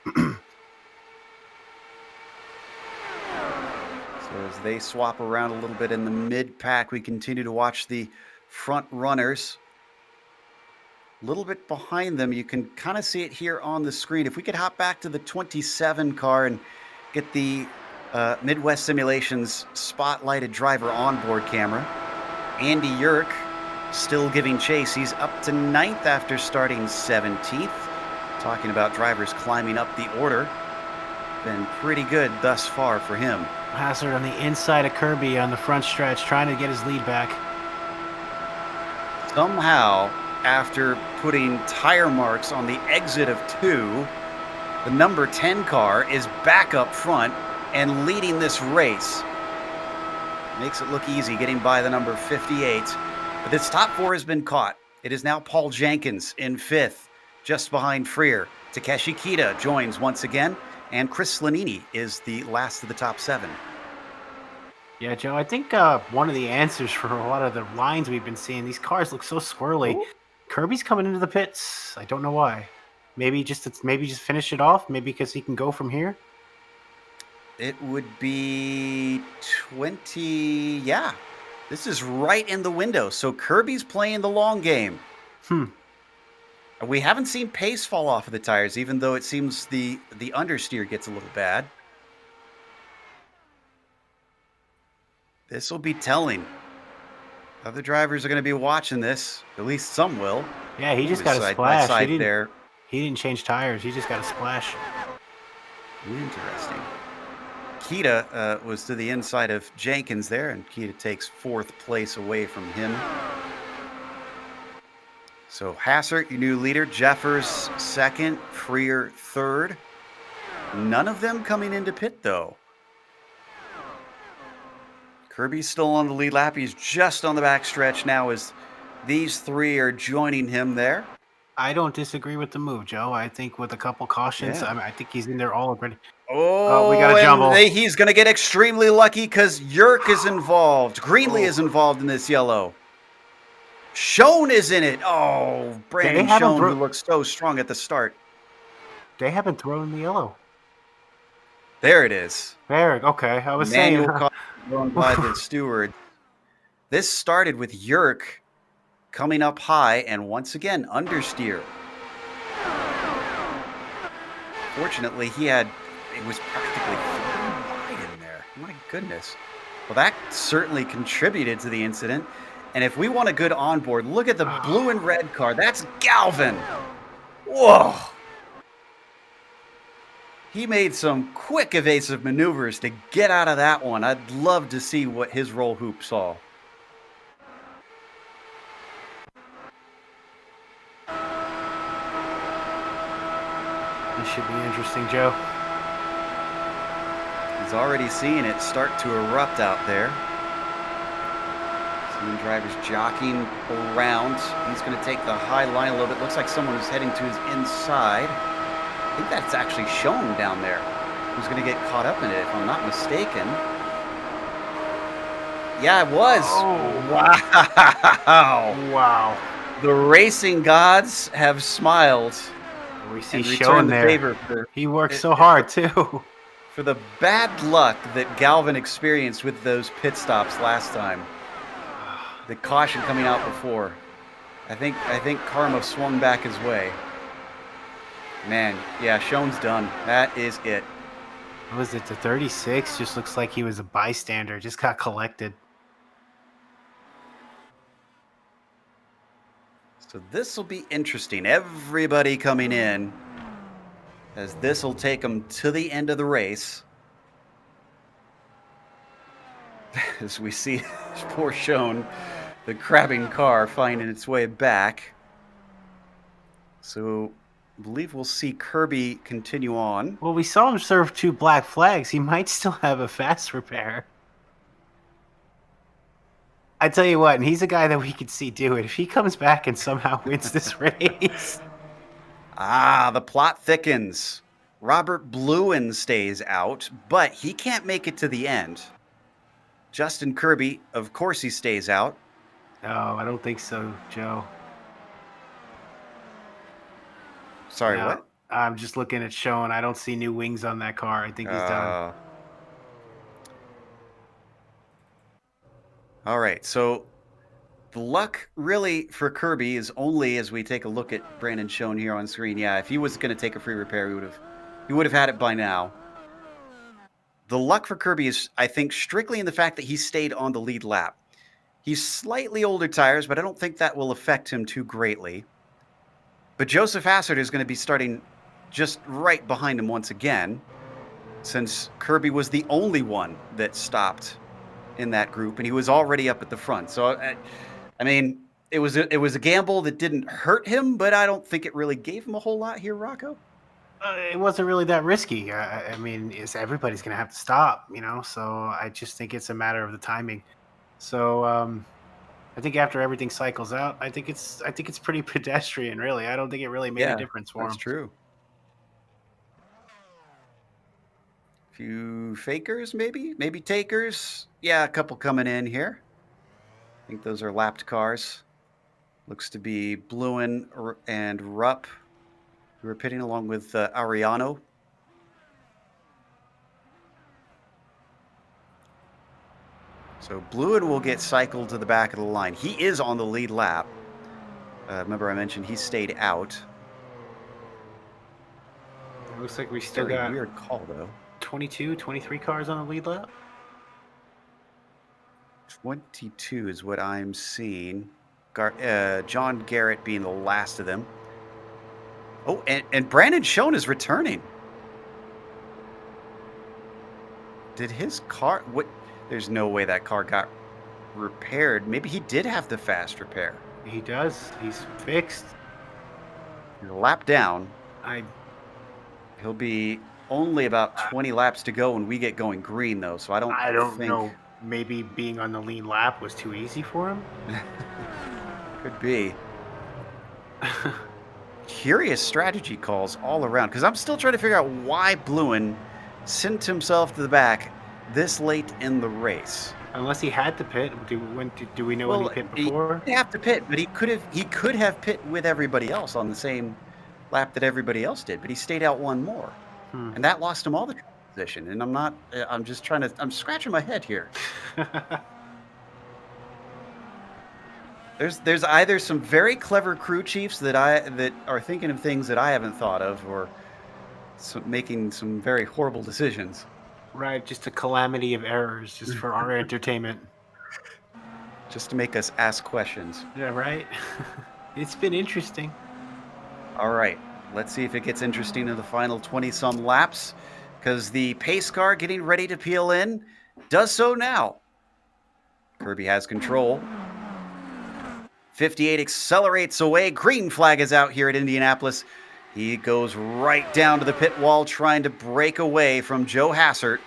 Speaker 1: As they swap around a little bit in the mid-pack, we continue to watch the front runners. A little bit behind them, you can kind of see it here on the screen. If we could hop back to the 27 car and get the Midwest Simulations spotlighted driver onboard camera. Andy Yerk still giving chase. He's up to 9th after starting 17th. Talking about drivers climbing up the order. Been pretty good thus far for him.
Speaker 3: Hassard on the inside of Kirby on the front stretch, trying to get his lead back.
Speaker 1: Somehow, after putting tire marks on the exit of 2, the number 10 car is back up front and leading this race. Makes it look easy getting by the number 58. But this top 4 has been caught. It is now Paul Jenkins in 5th, just behind Freer. Takeshi Kita joins once again. And Chris Slanini is the last of the top 7.
Speaker 3: Yeah, Joe, I think one of the answers for a lot of the lines we've been seeing, these cars look so squirrely. Ooh. Kirby's coming into the pits. I don't know why. Maybe just finish it off. Maybe because he can go from here.
Speaker 1: It would be 20. Yeah, this is right in the window. So Kirby's playing the long game. We haven't seen pace fall off of the tires, even though it seems the understeer gets a little bad. This will be telling. Other drivers are going to be watching this. At least some will.
Speaker 3: Yeah, he just got a splash.
Speaker 1: He
Speaker 3: didn't change tires. He just got a splash.
Speaker 1: Interesting. Kita was to the inside of Jenkins there, and Kita takes 4th place away from him. So Hassard, your new leader. Jeffers 2nd. Freer 3rd. None of them coming into pit, though. Kirby's still on the lead lap. He's just on the back stretch now as these 3 are joining him there.
Speaker 3: I don't disagree with the move, Joe. I think with a couple cautions,
Speaker 1: Yeah.
Speaker 3: I think he's in there all already. Oh, we got
Speaker 1: Oh,
Speaker 3: a
Speaker 1: and
Speaker 3: jumble.
Speaker 1: he's going to get extremely lucky because Yerk is involved. Greenlee is involved in this yellow. Schoen is in it. Oh, Brandon Schoen, who looks so strong at the start.
Speaker 3: They haven't thrown the yellow.
Speaker 1: There it is.
Speaker 3: There, okay. I was
Speaker 1: Manual
Speaker 3: saying.
Speaker 1: caution thrown by the steward. This started with Yerk coming up high and once again understeer. Fortunately, it was practically wide in there. My goodness. Well, that certainly contributed to the incident. And if we want a good onboard, look at the blue and red car. That's Galvin. Whoa. He made some quick evasive maneuvers to get out of that one. I'd love to see what his roll hoop saw.
Speaker 3: This should be interesting, Joe.
Speaker 1: He's already seen it start to erupt out there. Seeing drivers jockeying around. He's going to take the high line a little bit. Looks like someone is heading to his inside. I think that's actually shown down there. Who's going to get caught up in it, if I'm not mistaken. Yeah, it was.
Speaker 3: Oh.
Speaker 1: Wow.
Speaker 3: Wow.
Speaker 1: The racing gods have smiled.
Speaker 3: We see
Speaker 1: and
Speaker 3: Schoen
Speaker 1: the
Speaker 3: there.
Speaker 1: favor
Speaker 3: He worked so hard, too.
Speaker 1: For the bad luck that Galvin experienced with those pit stops last time. The caution coming out before. I think karma swung back his way. Man, yeah, Schoen's done. That is it.
Speaker 3: What was it? The 36 just looks like he was a bystander. Just got collected.
Speaker 1: So this will be interesting. Everybody coming in, as this will take them to the end of the race. As we see poor Schoen, the crabbing car, finding its way back. So I believe we'll see Kirby continue on.
Speaker 3: Well, we saw him serve 2 black flags. He might still have a fast repair. I tell you what, and he's a guy that we could see do it. If he comes back and somehow wins this race.
Speaker 1: The plot thickens. Robert Bluen stays out, but he can't make it to the end. Justin Kirby, of course he stays out.
Speaker 3: No, I don't think so, Joe.
Speaker 1: Sorry,
Speaker 3: no,
Speaker 1: what?
Speaker 3: I'm just looking at Schoen. I don't see new wings on that car. I think he's done.
Speaker 1: All right, so the luck really for Kirby is only as we take a look at Brandon Schoen here on screen. Yeah, if he was going to take a free repair, he would have had it by now. The luck for Kirby is, I think, strictly in the fact that he stayed on the lead lap. He's slightly older tires, but I don't think that will affect him too greatly. But Joseph Hassard is going to be starting just right behind him once again, since Kirby was the only one that stopped in that group, and he was already up at the front. So, I mean, it was a gamble that didn't hurt him, but I don't think it really gave him a whole lot here, Rocco.
Speaker 3: It wasn't really that risky. I mean, everybody's going to have to stop, so I just think it's a matter of the timing. So I think after everything cycles out, I think it's pretty pedestrian, really. I don't think it really made a difference for him.
Speaker 1: That's true. A few fakers, maybe takers. Yeah, a couple coming in here. I think those are lapped cars. Looks to be Bluen and Rupp, who are pitting along with Ariano. So Bluen will get cycled to the back of the line. He is on the lead lap. Remember I mentioned he stayed out.
Speaker 3: It looks like we still
Speaker 1: Very
Speaker 3: got
Speaker 1: weird call, though.
Speaker 3: 22, 23 cars on the lead lap.
Speaker 1: 22 is what I'm seeing. John Garrett being the last of them. Oh, and Brandon Schoen is returning. Did his car... What? There's no way that car got repaired. Maybe he did have the fast repair.
Speaker 3: He does. He's fixed.
Speaker 1: He's a lap down.
Speaker 3: I
Speaker 1: He'll be only about 20 laps to go when we get going green, though. So I don't think...
Speaker 3: know. Maybe being on the lead lap was too easy for him.
Speaker 1: Could be. curious strategy calls all around, because I'm still trying to figure out why Bluen sent himself to the back this late in the race.
Speaker 3: Unless he had to pit. Do we know when he pit
Speaker 1: He
Speaker 3: before?
Speaker 1: didn't have to pit, but he could have pit with everybody else on the same lap that everybody else did, but he stayed out one more. And that lost him all the position. And I'm scratching my head here. There's either some very clever crew chiefs that are thinking of things that I haven't thought of, or making some very horrible decisions.
Speaker 3: Right, just a calamity of errors, just for our entertainment.
Speaker 1: Just to make us ask questions.
Speaker 3: Yeah, right. It's been interesting.
Speaker 1: All right, let's see if it gets interesting in the final 20-some laps, because the pace car getting ready to peel in does so now. Kirby has control. 58 accelerates away. Green flag is out here at Indianapolis. He goes right down to the pit wall, trying to break away from Joe Hassert.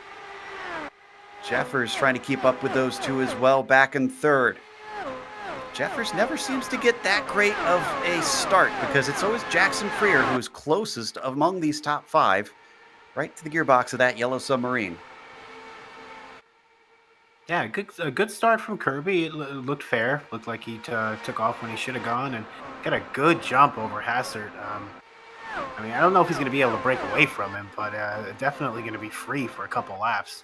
Speaker 1: Jeffers trying to keep up with those two as well, back in third. Jeffers never seems to get that great of a start, because it's always Jackson Freer who is closest among these top five, right to the gearbox of that yellow submarine.
Speaker 3: Yeah, a good start from Kirby. It looked fair. Looked like he took off when he should have gone, and got a good jump over Hassert. I mean, I don't know if he's going to be able to break away from him, but definitely going to be free for a couple laps.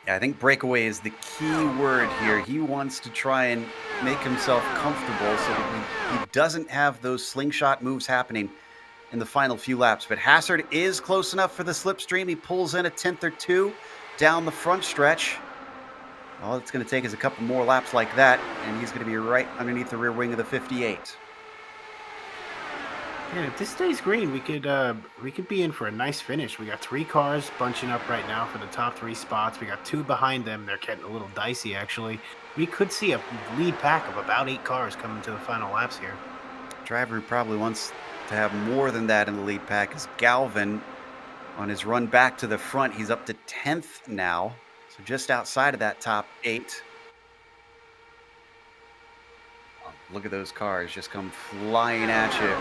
Speaker 1: Yeah, I think breakaway is the key word here. He wants to try and make himself comfortable so that he doesn't have those slingshot moves happening in the final few laps. But Hassert is close enough for the slipstream. He pulls in a tenth or two down the front stretch. All it's going to take is a couple more laps like that, and he's going to be right underneath the rear wing of the 58.
Speaker 3: Yeah, if this stays green, we could be in for a nice finish. We got 3 cars bunching up right now for the top 3 spots. We got 2 behind them. They're getting a little dicey, actually. We could see a lead pack of about 8 cars coming to the final laps here.
Speaker 1: Driver who probably wants to have more than that in the lead pack is Galvin. On his run back to the front, he's up to 10th now. So just outside of that top 8. Oh, look at those cars just come flying at you.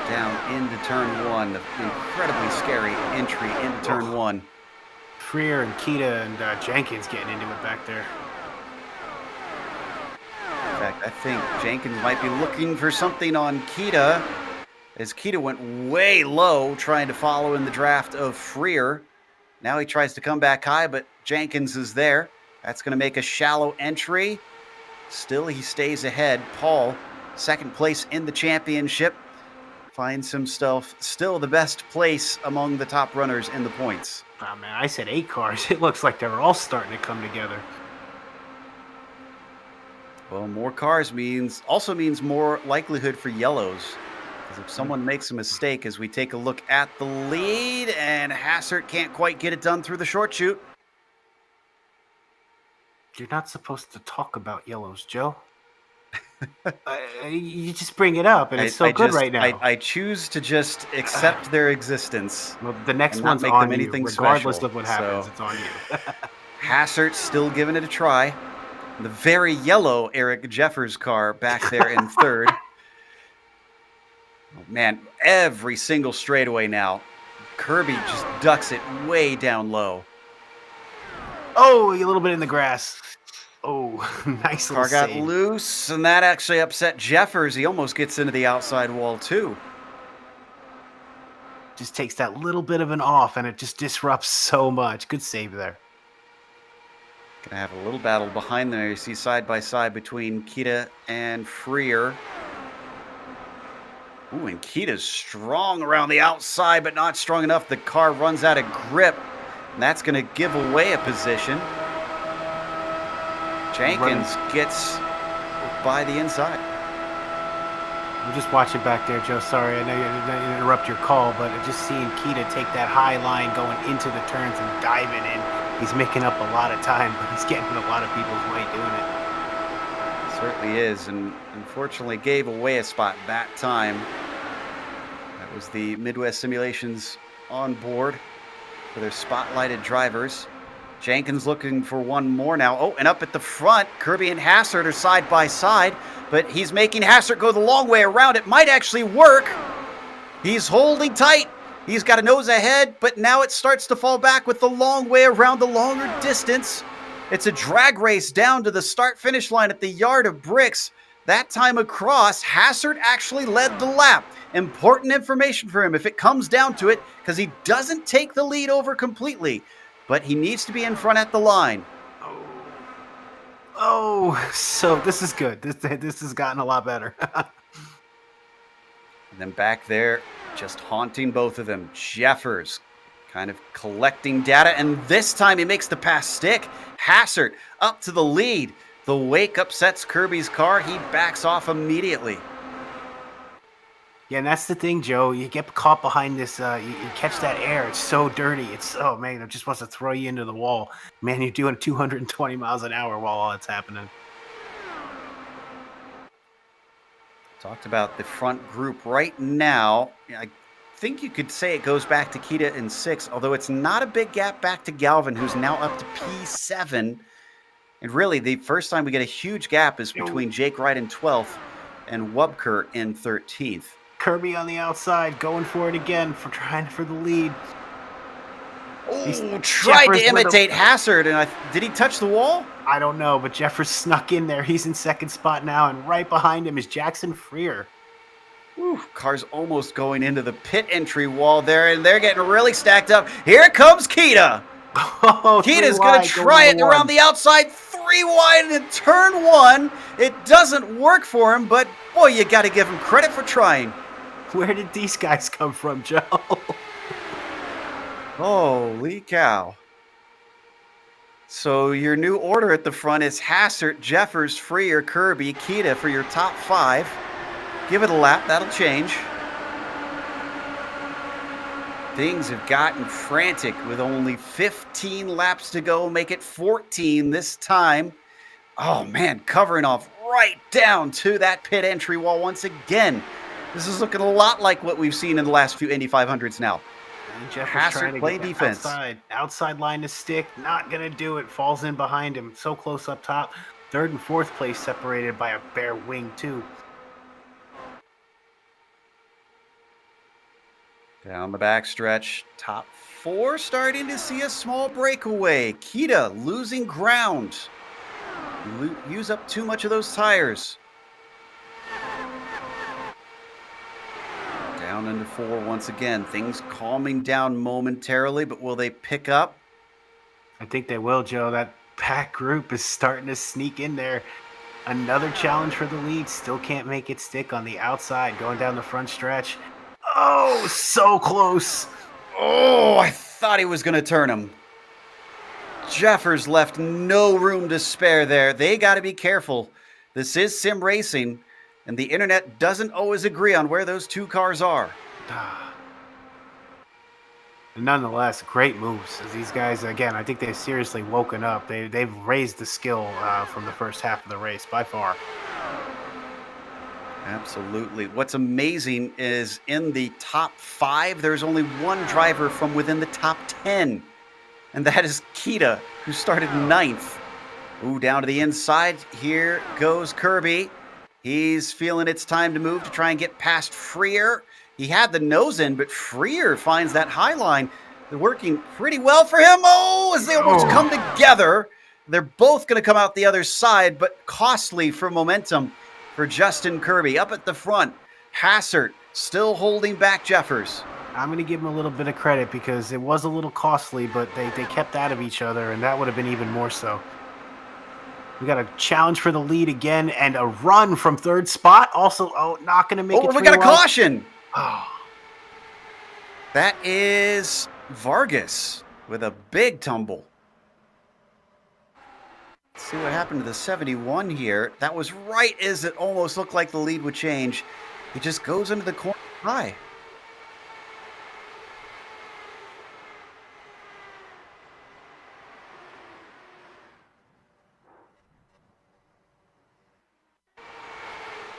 Speaker 1: Down into turn 1. The incredibly scary entry into turn 1.
Speaker 3: Freer and Kita and Jenkins getting into it back there.
Speaker 1: In fact, I think Jenkins might be looking for something on Kita, as Kita went way low trying to follow in the draft of Freer. Now he tries to come back high, but Jenkins is there. That's going to make a shallow entry. Still, he stays ahead. Paul, second place in the championship, finds himself still the best place among the top runners in the points.
Speaker 3: Oh, man, I said 8 cars. It looks like they're all starting to come together.
Speaker 1: Well, more cars also means more likelihood for yellows. Because if someone makes a mistake, as we take a look at the lead, and Hassert can't quite get it done through the short chute.
Speaker 3: You're not supposed to talk about yellows, Joe. You just bring it up, and it's so good right now.
Speaker 1: I choose to just accept their existence.
Speaker 3: Well, the next one's on you, regardless of what happens. It's on you.
Speaker 1: Hassert still giving it a try. The very yellow Eric Jeffers car back there in third. Oh, man, every single straightaway now. Kirby just ducks it way down low.
Speaker 3: Oh, a little bit in the grass. Oh, nice little
Speaker 1: car got
Speaker 3: save.
Speaker 1: Loose, and that actually upset Jeffers. He almost gets into the outside wall, too.
Speaker 3: Just takes that little bit of an off, and it just disrupts so much. Good save there.
Speaker 1: Gonna have a little battle behind there. You see side by side between Kita and Freer. Ooh, and Kita's strong around the outside, but not strong enough. The car runs out of grip, and that's going to give away a position. Jenkins gets by the inside.
Speaker 3: I'm just watching back there, Joe. Sorry, I know you didn't interrupt your call, but just seeing Kita take that high line going into the turns and diving in. He's making up a lot of time, but he's getting in a lot of people's way doing it.
Speaker 1: Certainly is, and unfortunately gave away a spot that time. That was the Midwest Simulations on board for their spotlighted drivers. Jenkins looking for one more now. Oh, and up at the front, Kirby and Hassert are side by side, but he's making Hassert go the long way around. It might actually work. He's holding tight. He's got a nose ahead, but now it starts to fall back with the long way around the longer distance. It's a drag race down to the start-finish line at the Yard of Bricks. That time across, Hassert actually led the lap. Important information for him if it comes down to it, because he doesn't take the lead over completely, but he needs to be in front at the line.
Speaker 3: Oh, so this is good. This has gotten a lot better.
Speaker 1: And then back there, just haunting both of them, Jeffers kind of collecting data, and this time he makes the pass stick. Hassert up to the lead. The wake upsets Kirby's car. He backs off immediately.
Speaker 3: Yeah, and that's the thing, Joe. You get caught behind this, you catch that air. It's so dirty. Oh, man, it just wants to throw you into the wall. Man, you're doing 220 miles an hour while all that's happening.
Speaker 1: Talked about the front group right now. I think you could say it goes back to Kita in 6, although it's not a big gap back to Galvin, who's now up to P7. And really, the first time we get a huge gap is between Jake Wright in 12th and Wubker in 13th.
Speaker 3: Kirby on the outside, going for it again, trying for the lead.
Speaker 1: Oh, tried to imitate Hassert, and did he touch the wall?
Speaker 3: I don't know, but Jeffers snuck in there. He's in second spot now, and right behind him is Jackson Freer.
Speaker 1: Ooh, car's almost going into the pit entry wall there, and they're getting really stacked up. Here comes Kita.
Speaker 3: Oh,
Speaker 1: Kita's going to try it around the outside, 3 wide in turn 1. It doesn't work for him, but boy, you got to give him credit for trying.
Speaker 3: Where did these guys come from, Joe?
Speaker 1: Holy cow. So your new order at the front is Hassert, Jeffers, Freer, Kirby, Kita for your top 5. Give it a lap. That'll change. Things have gotten frantic with only 15 laps to go. Make it 14 this time. Oh, man, covering off right down to that pit entry wall once again. This is looking a lot like what we've seen in the last few Indy 500s now.
Speaker 3: Hassert
Speaker 1: playing defense.
Speaker 3: Outside line to stick. Not going to do it. Falls in behind him. So close up top. 3rd and 4th place separated by a bare wing, too.
Speaker 1: Down the backstretch, top 4 starting to see a small breakaway. Kita losing ground. Use up too much of those tires. Down into 4 once again. Things calming down momentarily, but will they pick up?
Speaker 3: I think they will, Joe. That pack group is starting to sneak in there. Another challenge for the lead. Still can't make it stick on the outside. Going down the front stretch. Oh, so close.
Speaker 1: Oh, I thought he was going to turn him. Jeffers left no room to spare there. They got to be careful. This is sim racing, and the internet doesn't always agree on where those 2 cars are.
Speaker 3: Nonetheless, great moves. These guys, again, I think they've seriously woken up. They've raised the skill from the first half of the race by far.
Speaker 1: Absolutely. What's amazing is in the top 5, there's only one driver from within the top 10. And that is Kita, who started 9th. Ooh, down to the inside. Here goes Kirby. He's feeling it's time to move to try and get past Freer. He had the nose in, but Freer finds that high line. They're working pretty well for him. Oh, as they almost come together. They're both going to come out the other side, but costly for momentum. For Justin Kirby up at the front. Hassert still holding back Jeffers.
Speaker 3: I'm going to give him a little bit of credit because it was a little costly, but they kept out of each other, and that would have been even more so. We got a challenge for the lead again and a run from 3rd spot. Also, not going to make it.
Speaker 1: Oh, we got a caution.
Speaker 3: Oh.
Speaker 1: That is Vargas with a big tumble. See what happened to the 71 here. That was right as it almost looked like the lead would change. He just goes into the corner high.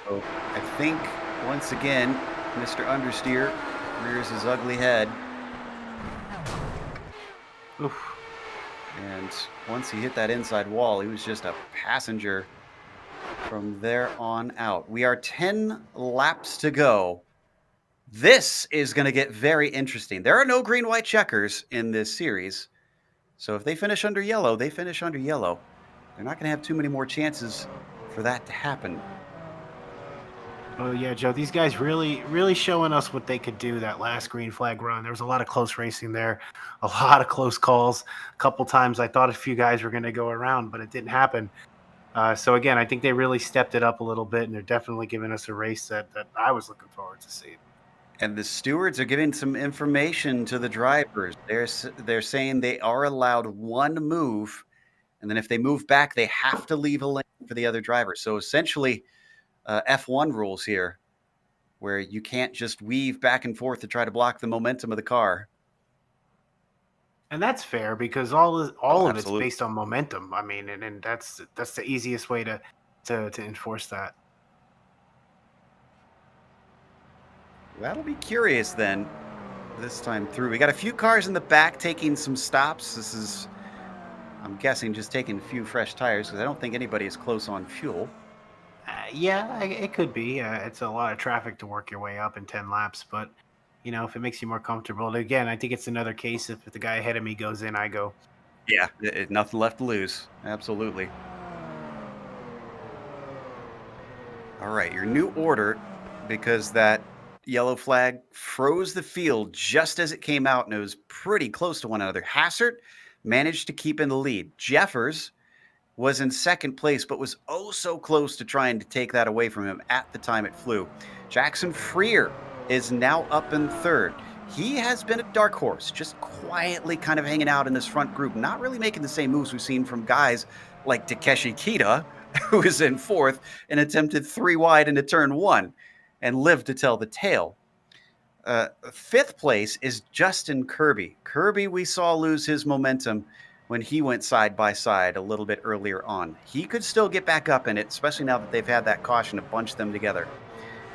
Speaker 1: So I think once again, Mr. Understeer rears his ugly head.
Speaker 3: Oof.
Speaker 1: And once he hit that inside wall, he was just a passenger from there on out. We are 10 laps to go. This is going to get very interesting. There are no green-white checkers in this series. So if they finish under yellow, they finish under yellow. They're not going to have too many more chances for that to happen.
Speaker 3: Oh yeah, Joe. These guys really showing us what they could do that last green flag run. There was a lot of close racing there, a lot of close calls. A couple times I thought a few guys were going to go around, but it didn't happen. So again, I think they really stepped it up a little bit, and they're definitely giving us a race that I was looking forward to seeing.
Speaker 1: And the stewards are giving some information to the drivers. They're saying they are allowed one move, and then if they move back, they have to leave a lane for the other driver. So essentially, F1 rules here, where you can't just weave back and forth to try to block the momentum of the car.
Speaker 3: And that's fair because all of it's
Speaker 1: absolutely.
Speaker 3: based on momentum. I mean, and that's the easiest way to enforce that.
Speaker 1: That'll be curious then this time through. We got a few cars in the back taking some stops. This is, I'm guessing, just taking a few fresh tires because I don't think anybody is close on fuel.
Speaker 3: Yeah, it could be. It's a lot of traffic to work your way up in 10 laps, but you know, if it makes you more comfortable. Again, I think it's another case if the guy ahead of me goes in, I go.
Speaker 1: Yeah, nothing left to lose. Absolutely. All right, your new order, because that yellow flag froze the field just as it came out, and it was pretty close to one another. Hassert managed to keep in the lead. Jeffers was in second place, but was oh so close to trying to take that away from him at the time it flew. Jackson Freer is now up in third. He has been a dark horse, just quietly kind of hanging out in this front group, not really making the same moves we've seen from guys like Takeshi Kita, who is in fourth and attempted 3 wide into turn 1 and lived to tell the tale. Fifth place is Justin Kirby. Kirby, we saw lose his momentum when he went side by side a little bit earlier on. He could still get back up in it, especially now that they've had that caution to bunch them together.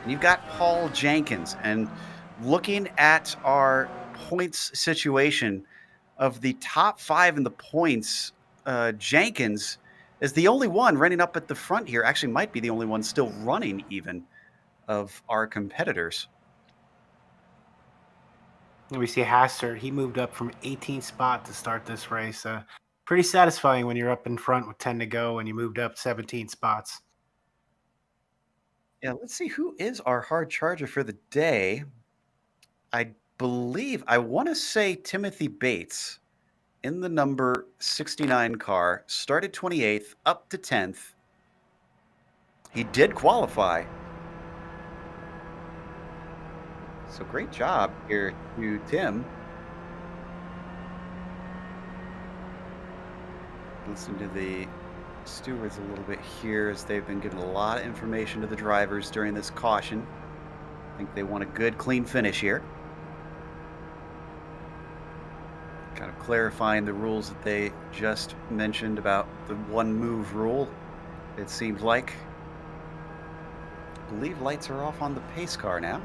Speaker 1: And you've got Paul Jenkins. And looking at our points situation, of the top 5 in the points, Jenkins is the only one running up at the front here. Actually might be the only one still running even of our competitors.
Speaker 3: We see Hassert. He moved up from 18th spot to start this race. Pretty satisfying when you're up in front with 10 to go and you moved up 17 spots.
Speaker 1: Yeah, let's see who is our hard charger for the day. I want to say Timothy Bates in the number 69 car, started 28th, up to 10th. He did qualify. So great job here to Tim. Listen to the stewards a little bit here as they've been giving a lot of information to the drivers during this caution. I think they want a good, clean finish here. Kind of clarifying the rules that they just mentioned about the one move rule, it seems like. I believe lights are off on the pace car now.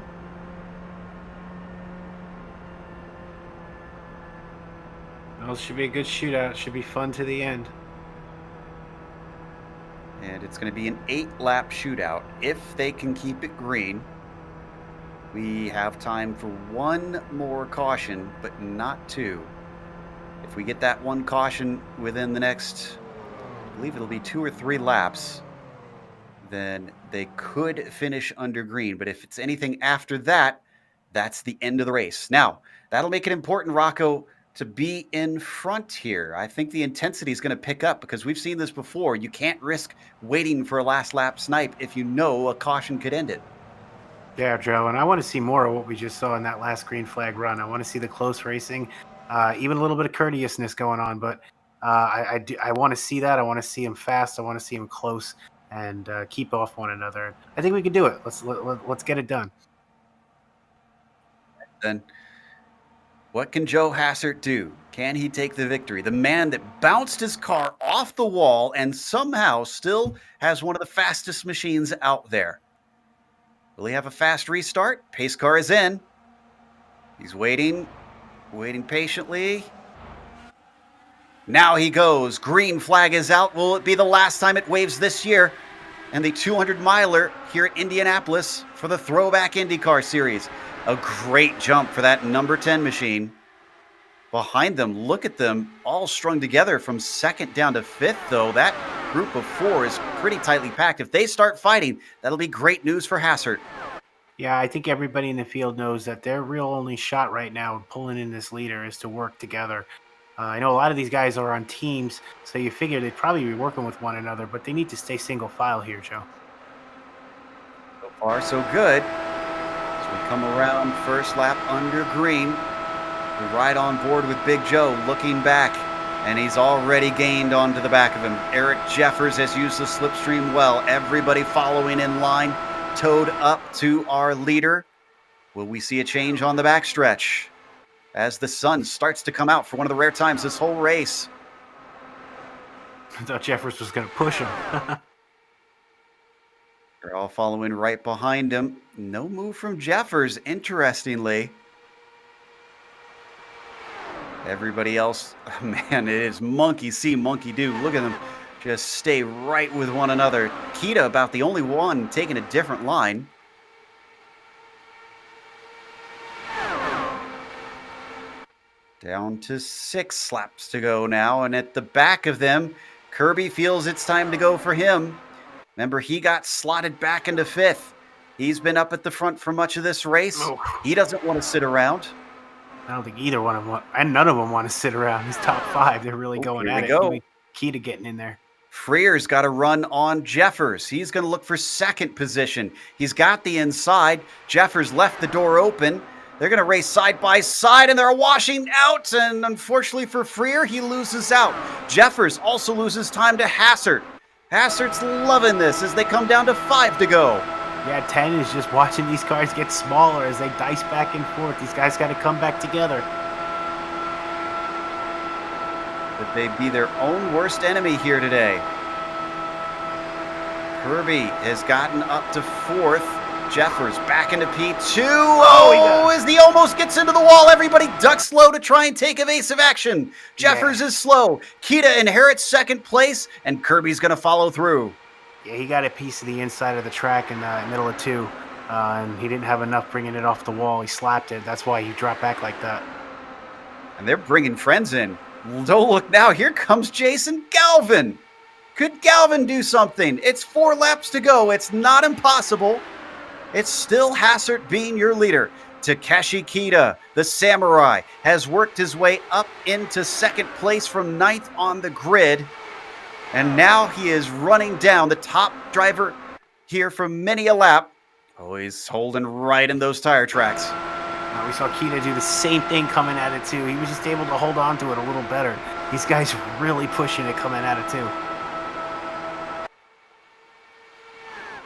Speaker 3: Well, it should be a good shootout. It should be fun to the end.
Speaker 1: And it's going to be an 8-lap shootout. If they can keep it green, we have time for one more caution, but not 2. If we get that one caution within the next, I believe it'll be 2 or 3 laps, then they could finish under green. But if it's anything after that, that's the end of the race. Now, that'll make it important, Rocco, to be in front here. I think the intensity is going to pick up because we've seen this before. You can't risk waiting for a last lap snipe if you know a caution could end it.
Speaker 3: Yeah, Joe, and I want to see more of what we just saw in that last green flag run. I want to see the close racing, even a little bit of courteousness going on. But I want to see that. I want to see them fast. I want to see them close and keep off one another. I think we can do it. Let's get it done.
Speaker 1: Then what can Joe Hassert do? Can he take the victory? The man that bounced his car off the wall and somehow still has one of the fastest machines out there. Will he have a fast restart? Pace car is in. He's waiting patiently. Now he goes. Green flag is out. Will it be the last time it waves this year? And the 200-miler here at Indianapolis for the Throwback Indycar Series. A great jump for that number 10 machine. Behind them, look at them all strung together from second down to fifth, though. That group of four is pretty tightly packed. If they start fighting, that'll be great news for Hassert.
Speaker 3: Yeah, I think everybody in the field knows that their real only shot right now of pulling in this leader is to work together. I know a lot of these guys are on teams, so you figure they'd probably be working with one another, but they need to stay single file here, Joe.
Speaker 1: So far, so good. As we come around first lap under green, we're right on board with Big Joe looking back, and he's already gained onto the back of him. Eric Jeffers has used the slipstream well. Everybody following in line, towed up to our leader. Will we see a change on the backstretch as the sun starts to come out for one of the rare times this whole race?
Speaker 3: I thought Jeffers was going to push him.
Speaker 1: They're all following right behind him. No move from Jeffers, interestingly. Everybody else, man, it is monkey see, monkey do. Look at them just stay right with one another. Kita about the only one taking a different line. Down to 6 laps to go now, and at the back of them, Kirby feels it's time to go for him. Remember, he got slotted back into 5th. He's been up at the front for much of this race.
Speaker 3: Oh.
Speaker 1: He doesn't want to sit around.
Speaker 3: I don't think either one of them, and none of them want to sit around. These top 5, they're really going at it.
Speaker 1: Go.
Speaker 3: Key to getting in there.
Speaker 1: Freer's got a run on Jeffers. He's going to look for second position. He's got the inside. Jeffers left the door open. They're going to race side by side, and they're washing out. And unfortunately for Freer, he loses out. Jeffers also loses time to Hassert. Hassert's loving this as they come down to 5 to go.
Speaker 3: Yeah, 10 is just watching these cars get smaller as they dice back and forth. These guys got to come back together.
Speaker 1: Could they be their own worst enemy here today? Kirby has gotten up to 4th. Jeffers back into P2. As he almost gets into the wall. Everybody ducks low to try and take evasive action. Jeffers is slow. Kita inherits second place, and Kirby's going to follow through.
Speaker 3: Yeah, he got a piece of the inside of the track in the middle of 2, and he didn't have enough bringing it off the wall. He slapped it. That's why he dropped back like that.
Speaker 1: And they're bringing friends in. Don't look now. Here comes Jason Galvin. Could Galvin do something? It's 4 laps to go. It's not impossible. It's still Hassert being your leader. Takeshi Kita, the samurai, has worked his way up into second place from 9th on the grid. And now he is running down the top driver here for many a lap. Oh, he's holding right in those tire tracks.
Speaker 3: We saw Kita do the same thing coming at it, too. He was just able to hold on to it a little better. These guys really pushing it coming at it, too.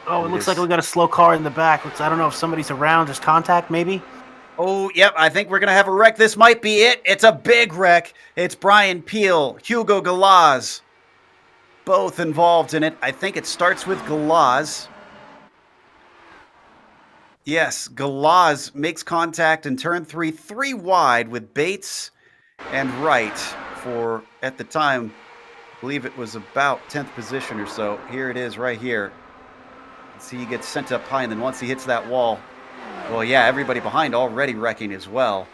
Speaker 3: Oh, it looks like we got a slow car in the back. I don't know if somebody's around. There's contact, maybe?
Speaker 1: Oh, yep, I think we're going to have a wreck. This might be it. It's a big wreck. It's Brian Peel, Hugo Galaz, both involved in it. I think it starts with Galaz. Yes, Galaz makes contact in turn 3 wide with Bates and Wright for, at the time, I believe it was about 10th position or so. Here it is right here. See, he gets sent up high, and then once he hits that wall, well, yeah, everybody behind already wrecking as well.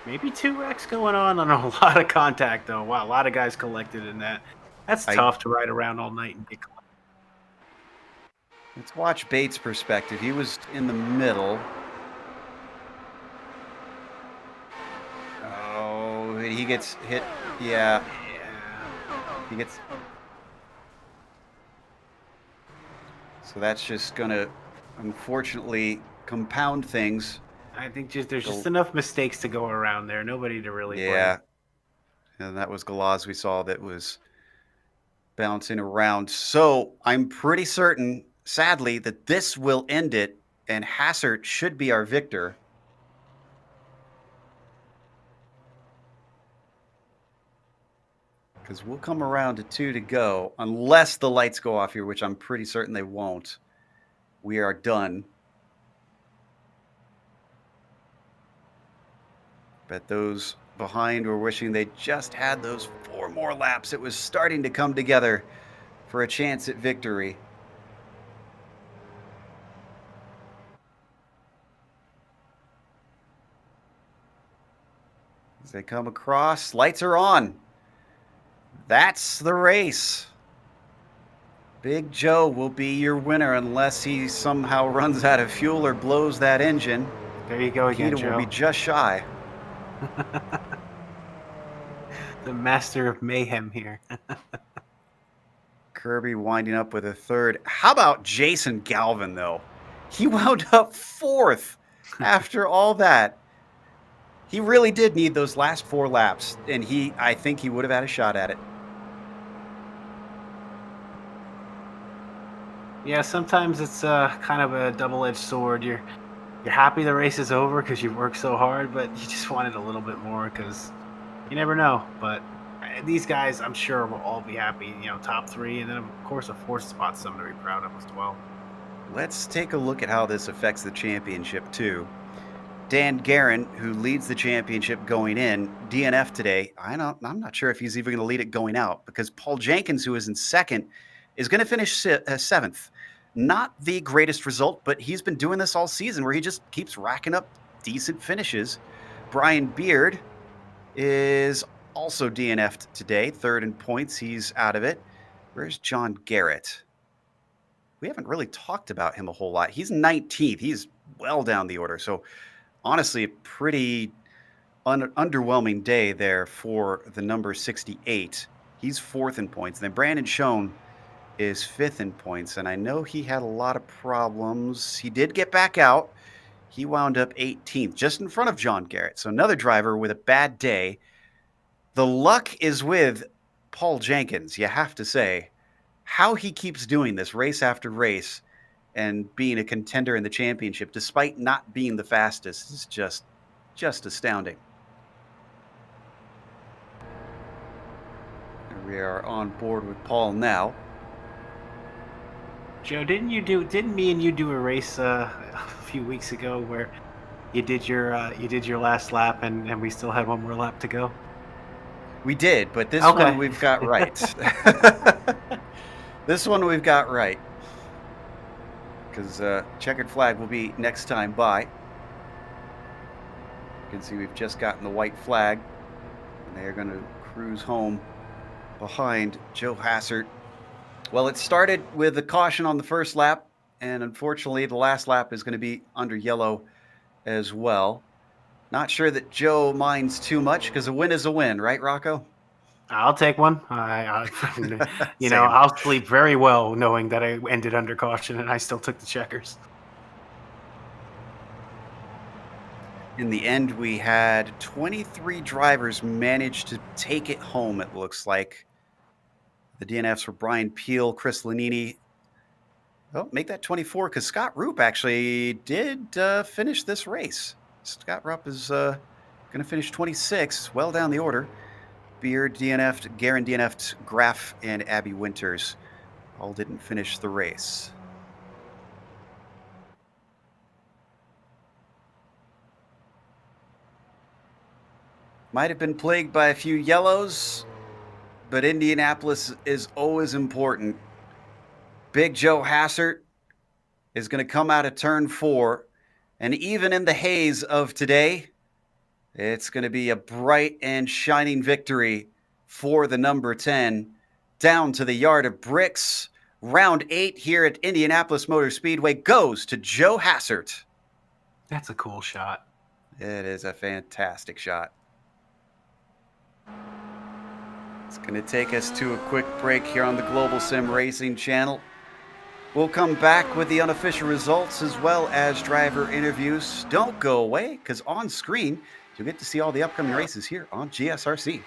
Speaker 3: Maybe 2 wrecks going on a lot of contact, though. Wow, a lot of guys collected in that. That's tough to ride around all night and get collected.
Speaker 1: Let's watch Bates' perspective. He was in the middle. Oh, he gets hit. Yeah. He gets... So that's just going to, unfortunately, compound things.
Speaker 3: I think there's just enough mistakes to go around there. Nobody to really blame.
Speaker 1: Yeah. And that was Galaz we saw that was bouncing around. So I'm pretty certain, sadly, that this will end it, and Hassert should be our victor. Because we'll come around to 2 to go, unless the lights go off here, which I'm pretty certain they won't. We are done. Bet those behind were wishing they just had those 4 more laps. It was starting to come together for a chance at victory. As they come across, lights are on. That's the race. Big Joe will be your winner unless he somehow runs out of fuel or blows that engine.
Speaker 3: There you go again,
Speaker 1: Keita
Speaker 3: Joe.
Speaker 1: will be just shy.
Speaker 3: The master of mayhem here.
Speaker 1: Kirby winding up with a third. How about Jason Galvin, though? He wound up 4th after all that. He really did need those last 4 laps, and I think he would have had a shot at it.
Speaker 3: Yeah, sometimes it's kind of a double-edged sword. You're happy the race is over because you've worked so hard, but you just wanted a little bit more because you never know. But these guys, I'm sure, will all be happy. Top 3, and then of course a 4th spot, something to be proud of as well.
Speaker 1: Let's take a look at how this affects the championship too. Dan Guerin, who leads the championship going in, DNF today. I'm not sure if he's even going to lead it going out because Paul Jenkins, who is in 2nd, is going to finish 7th. Not the greatest result, but he's been doing this all season where he just keeps racking up decent finishes. Brian Beard is also DNF'd today, 3rd in points. He's out of it. Where's John Garrett? We haven't really talked about him a whole lot. He's 19th. He's well down the order. So honestly, a pretty underwhelming day there for the number 68. He's 4th in points. And then Brandon Schoen is 5th in points. And I know he had a lot of problems. He did get back out. He wound up 18th, just in front of John Garrett. So another driver with a bad day. The luck is with Paul Jenkins, you have to say. How he keeps doing this race after race and being a contender in the championship, despite not being the fastest, is just astounding. And we are on board with Paul now.
Speaker 3: Joe, didn't me and you do a race a few weeks ago where you did your last lap and we still had 1 more lap to go?
Speaker 1: We did, but this
Speaker 3: Okay.
Speaker 1: one we've got right. This one we've got right. Because checkered flag will be next time by. You can see we've just gotten the white flag. And they're going to cruise home behind Joe Hassert. Well, it started with a caution on the first lap. And unfortunately, the last lap is going to be under yellow as well. Not sure that Joe minds too much because a win is a win, right, Rocco?
Speaker 3: I'll take one. I'll sleep very well knowing that I ended under caution and I still took the checkers.
Speaker 1: In the end, we had 23 drivers manage to take it home, it looks like. The DNFs were Brian Peel, Chris Lanini. Oh, make that 24 because Scott Roop actually did finish this race. Scott Rupp is going to finish 26, well down the order. Beard DNF'd, Guerin DNF'd, Graff and Abby Winters all didn't finish the race. Might have been plagued by a few yellows, but Indianapolis is always important. Big Joe Hassert is going to come out of turn 4, and even in the haze of today, it's going to be a bright and shining victory for the number 10. Down to the yard of bricks. Round 8 here at Indianapolis Motor Speedway goes to Joe Hassert.
Speaker 3: That's a cool shot.
Speaker 1: It is a fantastic shot. It's going to take us to a quick break here on the Global Sim Racing channel. We'll come back with the unofficial results as well as driver interviews. Don't go away, because on screen, you'll get to see all the upcoming races here on GSRC.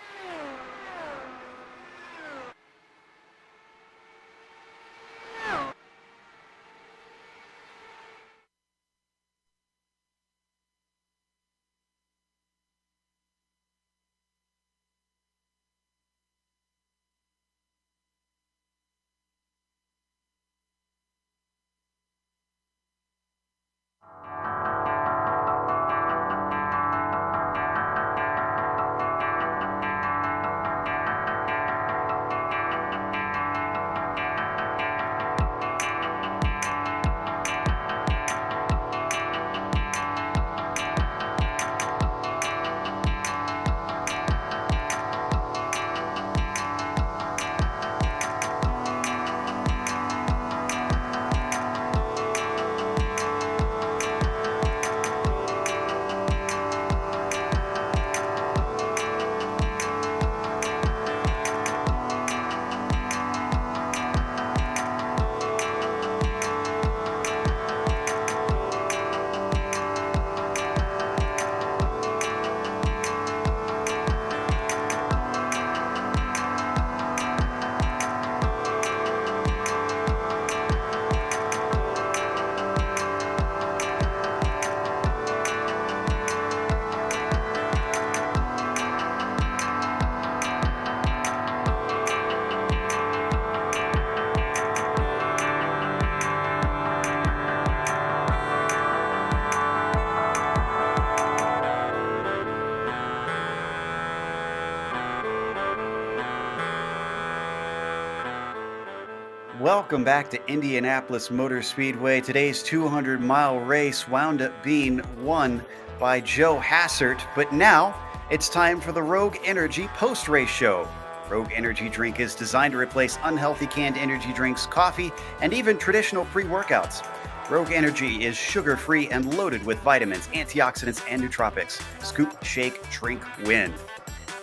Speaker 1: welcome back to Indianapolis Motor Speedway. Today's 200-mile race wound up being won by Joe Hassert, but now it's time for the Rogue Energy post-race show. Rogue Energy Drink is designed to replace unhealthy canned energy drinks, coffee, and even traditional pre-workouts. Rogue Energy is sugar-free and loaded with vitamins, antioxidants, and nootropics. Scoop, shake, drink, win.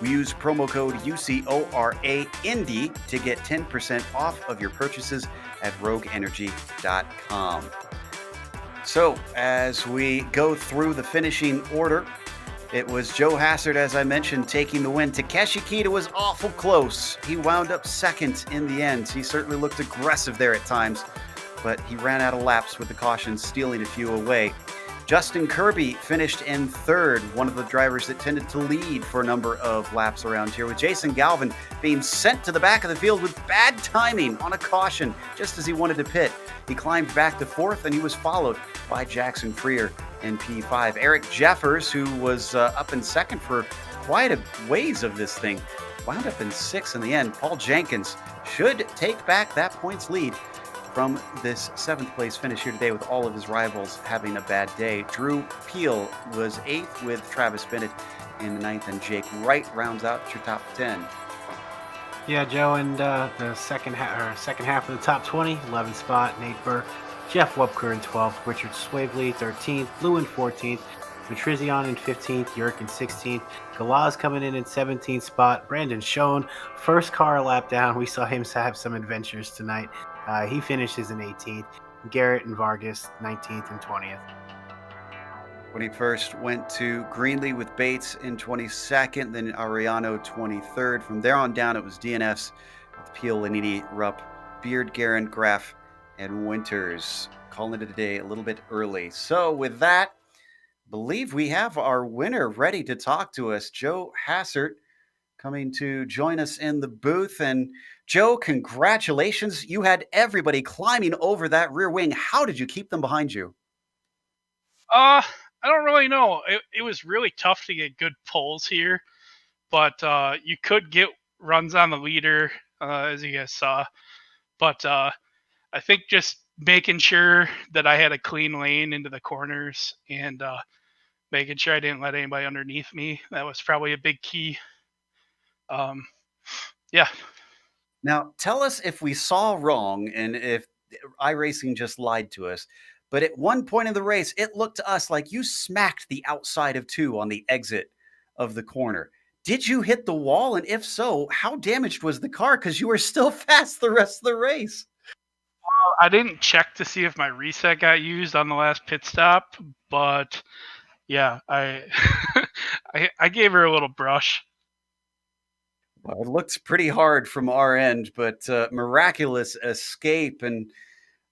Speaker 1: We use promo code UCORA-INDY to get 10% off of your purchases at rogueenergy.com. So, as we go through the finishing order, it was Joe Hassert, as I mentioned, taking the win. Takeshi Kita was awful close. He wound up second in the end. He certainly looked aggressive there at times, but he ran out of laps with the cautions, stealing a few away. Justin Kirby finished in third, one of the drivers that tended to lead for a number of laps around here, with Jason Galvin being sent to the back of the field with bad timing on a caution just as he wanted to pit. He climbed back to fourth, and he was followed by Jackson Freer in P5. Eric Jeffers, who was up in second for quite a ways of this thing, wound up in sixth in the end. Paul Jenkins should take back that points lead from this seventh place finish here today, with all of his rivals having a bad day. Drew Peel was eighth with Travis Bennett in the ninth, and Jake Wright rounds out your top 10.
Speaker 3: Yeah, Joe, and the second half of the top 20, 11th spot, Nate Burke, Jeff Webker in 12th, Richard Swavely 13th, Lou in 14th, Matrizion in 15th, Yerk in 16th, Galaz coming in 17th spot, Brandon Schoen, first car lap down. We saw him have some adventures tonight. He finishes in 18th. Garrett and Vargas 19th and 20th.
Speaker 1: 21st went to Greenlee with Bates in 22nd, then Ariano 23rd. From there on down, it was DNFs with Peel, Lanini, Rupp, Beard, Guerin, Graff, and Winters. Calling it a day a little bit early. So with that, I believe we have our winner ready to talk to us, Joe Hassert, coming to join us in the booth. And Joe, congratulations. You had everybody climbing over that rear wing. How did you keep them behind you?
Speaker 4: I don't really know. It was really tough to get good pulls here, but you could get runs on the leader, as you guys saw. But I think just making sure that I had a clean lane into the corners and making sure I didn't let anybody underneath me, that was probably a big key. Yeah.
Speaker 1: Now, tell us if we saw wrong and if iRacing just lied to us. But at one point in the race, it looked to us like you smacked the outside of two on the exit of the corner. Did you hit the wall? And if so, how damaged was the car? Because you were still fast the rest of the race.
Speaker 4: I didn't check to see if my reset got used on the last pit stop, but yeah, I gave her a little brush.
Speaker 1: Well, it looked pretty hard from our end, but miraculous escape. And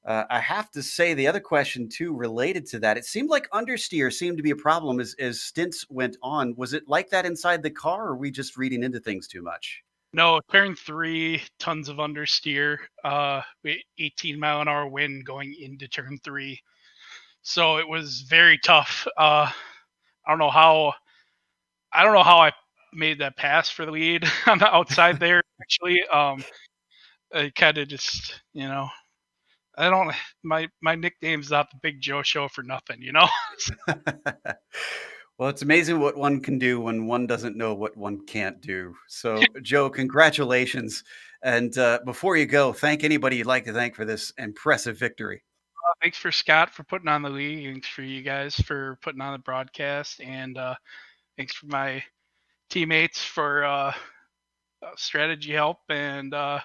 Speaker 1: I have to say, the other question, too, related to that, it seemed like understeer seemed to be a problem as stints went on. Was it like that inside the car, or are we just reading into things too much?
Speaker 4: No, turn 3, tons of understeer. 18-mile-an-hour wind going into turn 3. So it was very tough. I don't know how I made that pass for the lead on the outside there. Actually, I kind of just, I don't. My nickname's not the Big Joe Show for nothing,
Speaker 1: Well, it's amazing what one can do when one doesn't know what one can't do. So, Joe, congratulations. And before you go, thank anybody you'd like to thank for this impressive victory.
Speaker 4: Thanks for Scott for putting on the league. Thanks for you guys for putting on the broadcast, and thanks for my teammates for strategy help and the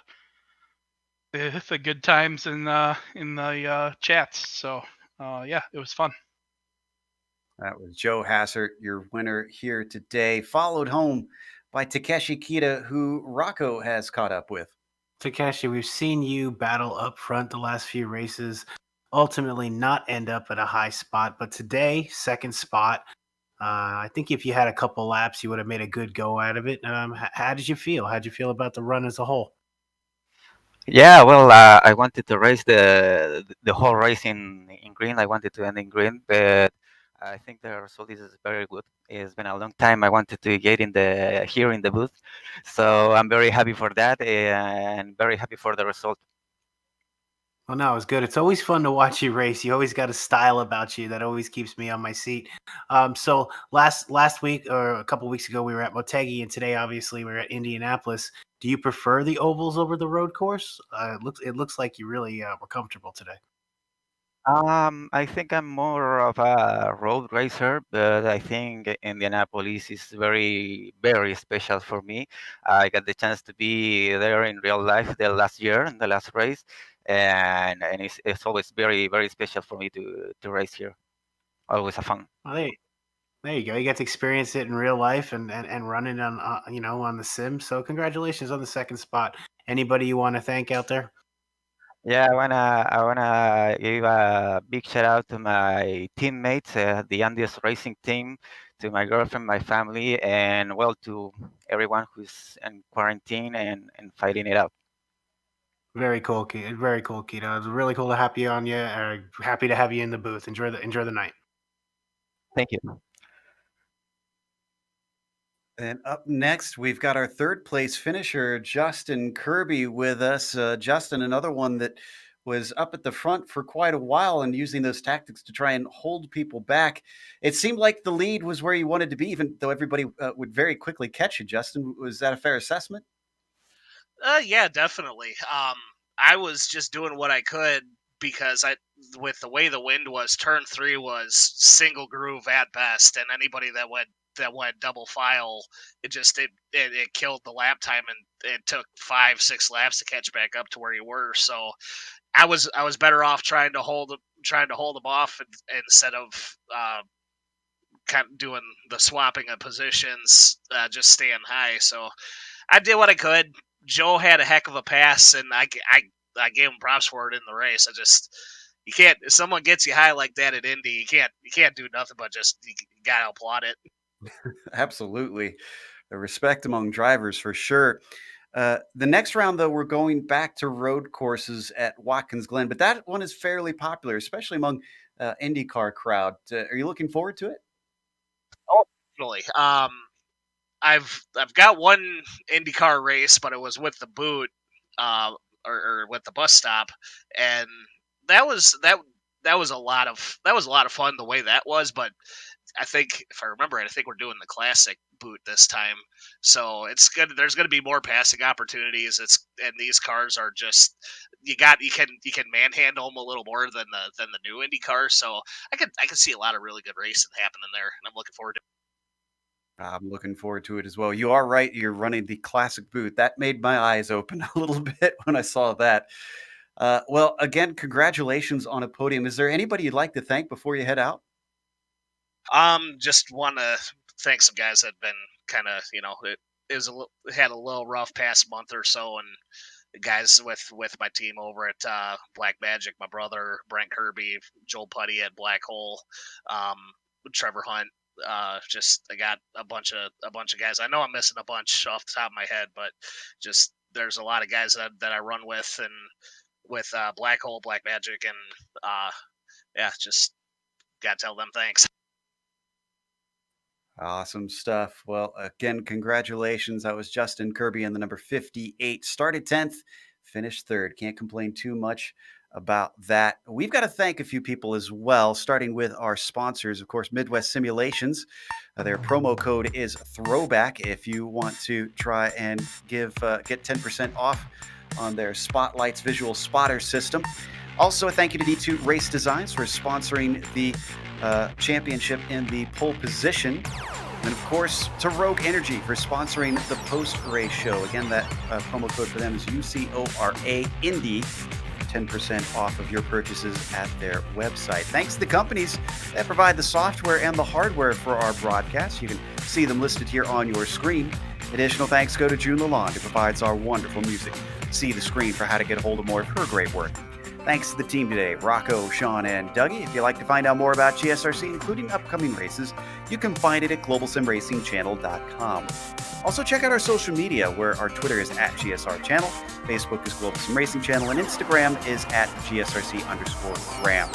Speaker 4: good times in the chats. So yeah, it was fun.
Speaker 1: That was Joe Hassert, your winner here today, followed home by Takeshi Kita, who Rocco has caught up with.
Speaker 3: Takeshi, we've seen you battle up front the last few races, ultimately not end up at a high spot, but today, second spot. I think if you had a couple laps, you would have made a good go out of it. How did you feel? How did you feel about the run as a whole?
Speaker 5: Yeah, well, I wanted to race the whole race in green. I wanted to end in green, but I think the result is very good. It's been a long time I wanted to get here in the booth, so I'm very happy for that and very happy for the result.
Speaker 3: Well, no, it's good. It's always fun to watch you race. You always got a style about you that always keeps me on my seat. So last week or a couple weeks ago, we were at Motegi, and today, obviously, we're at Indianapolis. Do you prefer the ovals over the road course? It looks like you really were comfortable today.
Speaker 5: I think I'm more of a road racer, but I think Indianapolis is very, very special for me. I got the chance to be there in real life the last year in the last race, and it's always very, very special for me to race here. Always a fun.
Speaker 3: Well, there you go. You get to experience it in real life and run it on on the sim. So congratulations on the second spot. Anybody you want to thank out there?
Speaker 5: Yeah, I wanna give a big shout out to my teammates, the Andes Racing team, to my girlfriend, my family, and well, to everyone who's in quarantine and fighting it out.
Speaker 3: Very cool, kid. Very cool, Keto. It's really cool to have you on you. Happy to have you in the booth. Enjoy the night.
Speaker 5: Thank you.
Speaker 1: And up next, we've got our third place finisher, Justin Kirby, with us. Justin, another one that was up at the front for quite a while and using those tactics to try and hold people back. It seemed like the lead was where you wanted to be, even though everybody would very quickly catch you. Justin, was that a fair assessment?
Speaker 6: Yeah, definitely. I was just doing what I could because with the way the wind was, turn three was single groove at best, and anybody that went double file, it killed the lap time, and it took 5-6 laps to catch back up to where you were. So I was better off trying to hold them off instead of kind of doing the swapping of positions, just staying high. So I did what I could. Joe had a heck of a pass, and I gave him props for it in the race. You can't, if someone gets you high like that at Indy, you can't do nothing but just you gotta applaud it.
Speaker 1: Absolutely. The respect among drivers for sure. The next round, though, we're going back to road courses at Watkins Glen, but that one is fairly popular, especially among IndyCar crowd. Are you looking forward to it?
Speaker 6: Oh, definitely. I've got one IndyCar race, but it was with the boot, uh, or with the bus stop, and that was a lot of fun the way that was. But I think if I remember it, I think we're doing the classic boot this time, so it's good. There's going to be more passing opportunities. And these cars are just you can manhandle them a little more than the new Indy cars. So I can see a lot of really good racing happening there, and I'm looking forward to.
Speaker 1: I'm looking forward to it as well. You are right. You're running the classic boot. That made my eyes open a little bit when I saw that. Well, again, congratulations on a podium. Is there anybody you'd like to thank before you head out?
Speaker 6: Just want to thank some guys that have been kind of, it had a little rough past month or so, and the guys with my team over at Black Magic, my brother Brent Kirby, Joel Putty at Black Hole, um, Trevor Hunt. Just I got a bunch of guys. I know I'm missing a bunch off the top of my head, but just there's a lot of guys that I run with, and with Black Hole, Black Magic, and yeah, just gotta tell them thanks.
Speaker 1: Awesome stuff. Well, again, congratulations. That was Justin Kirby in the number 58. Started 10th, finished third. Can't complain too much about that. We've got to thank a few people as well, starting with our sponsors, of course, Midwest Simulations. Their promo code is Throwback if you want to try and get 10% off on their Spotlights visual spotter system. Also, a thank you to D2 Race Designs for sponsoring the championship in the pole position. And of course, to Rogue Energy for sponsoring the post-race show. Again, that promo code for them is UCORA Indy. 10% off of your purchases at their website. Thanks to the companies that provide the software and the hardware for our broadcast. You can see them listed here on your screen. Additional thanks go to June Lalonde, who provides our wonderful music. See the screen for how to get a hold of more of her great work. Thanks to the team today, Rocco, Sean, and Dougie. If you'd like to find out more about GSRC, including upcoming races, you can find it at globalsimracingchannel.com. Also, check out our social media, where our Twitter is at GSR Channel, Facebook is Global Sim Racing Channel, and Instagram is at GSRC_Gram.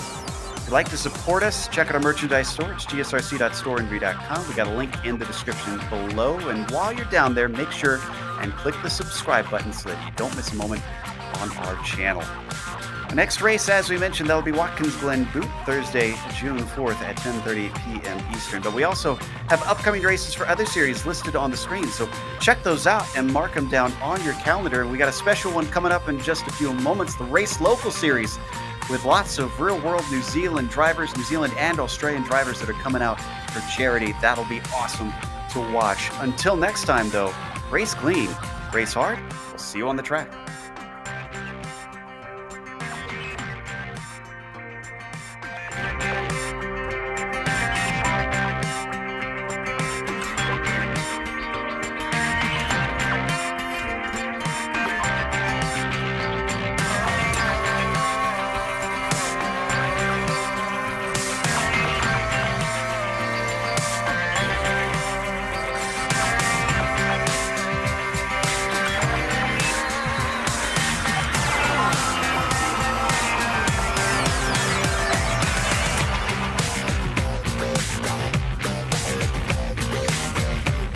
Speaker 1: If you'd like to support us, check out our merchandise store. It's gsrc.storeandre.com. We got a link in the description below. And while you're down there, make sure and click the subscribe button so that you don't miss a moment on our channel. Next race, as we mentioned, that'll be Watkins Glen Boot, Thursday, June 4th at 10:30 p.m. Eastern. But we also have upcoming races for other series listed on the screen, so check those out and mark them down on your calendar. We got a special one coming up in just a few moments, the Race Local Series, with lots of real-world New Zealand drivers, New Zealand and Australian drivers that are coming out for charity. That'll be awesome to watch. Until next time, though, race clean, race hard. We'll see you on the track.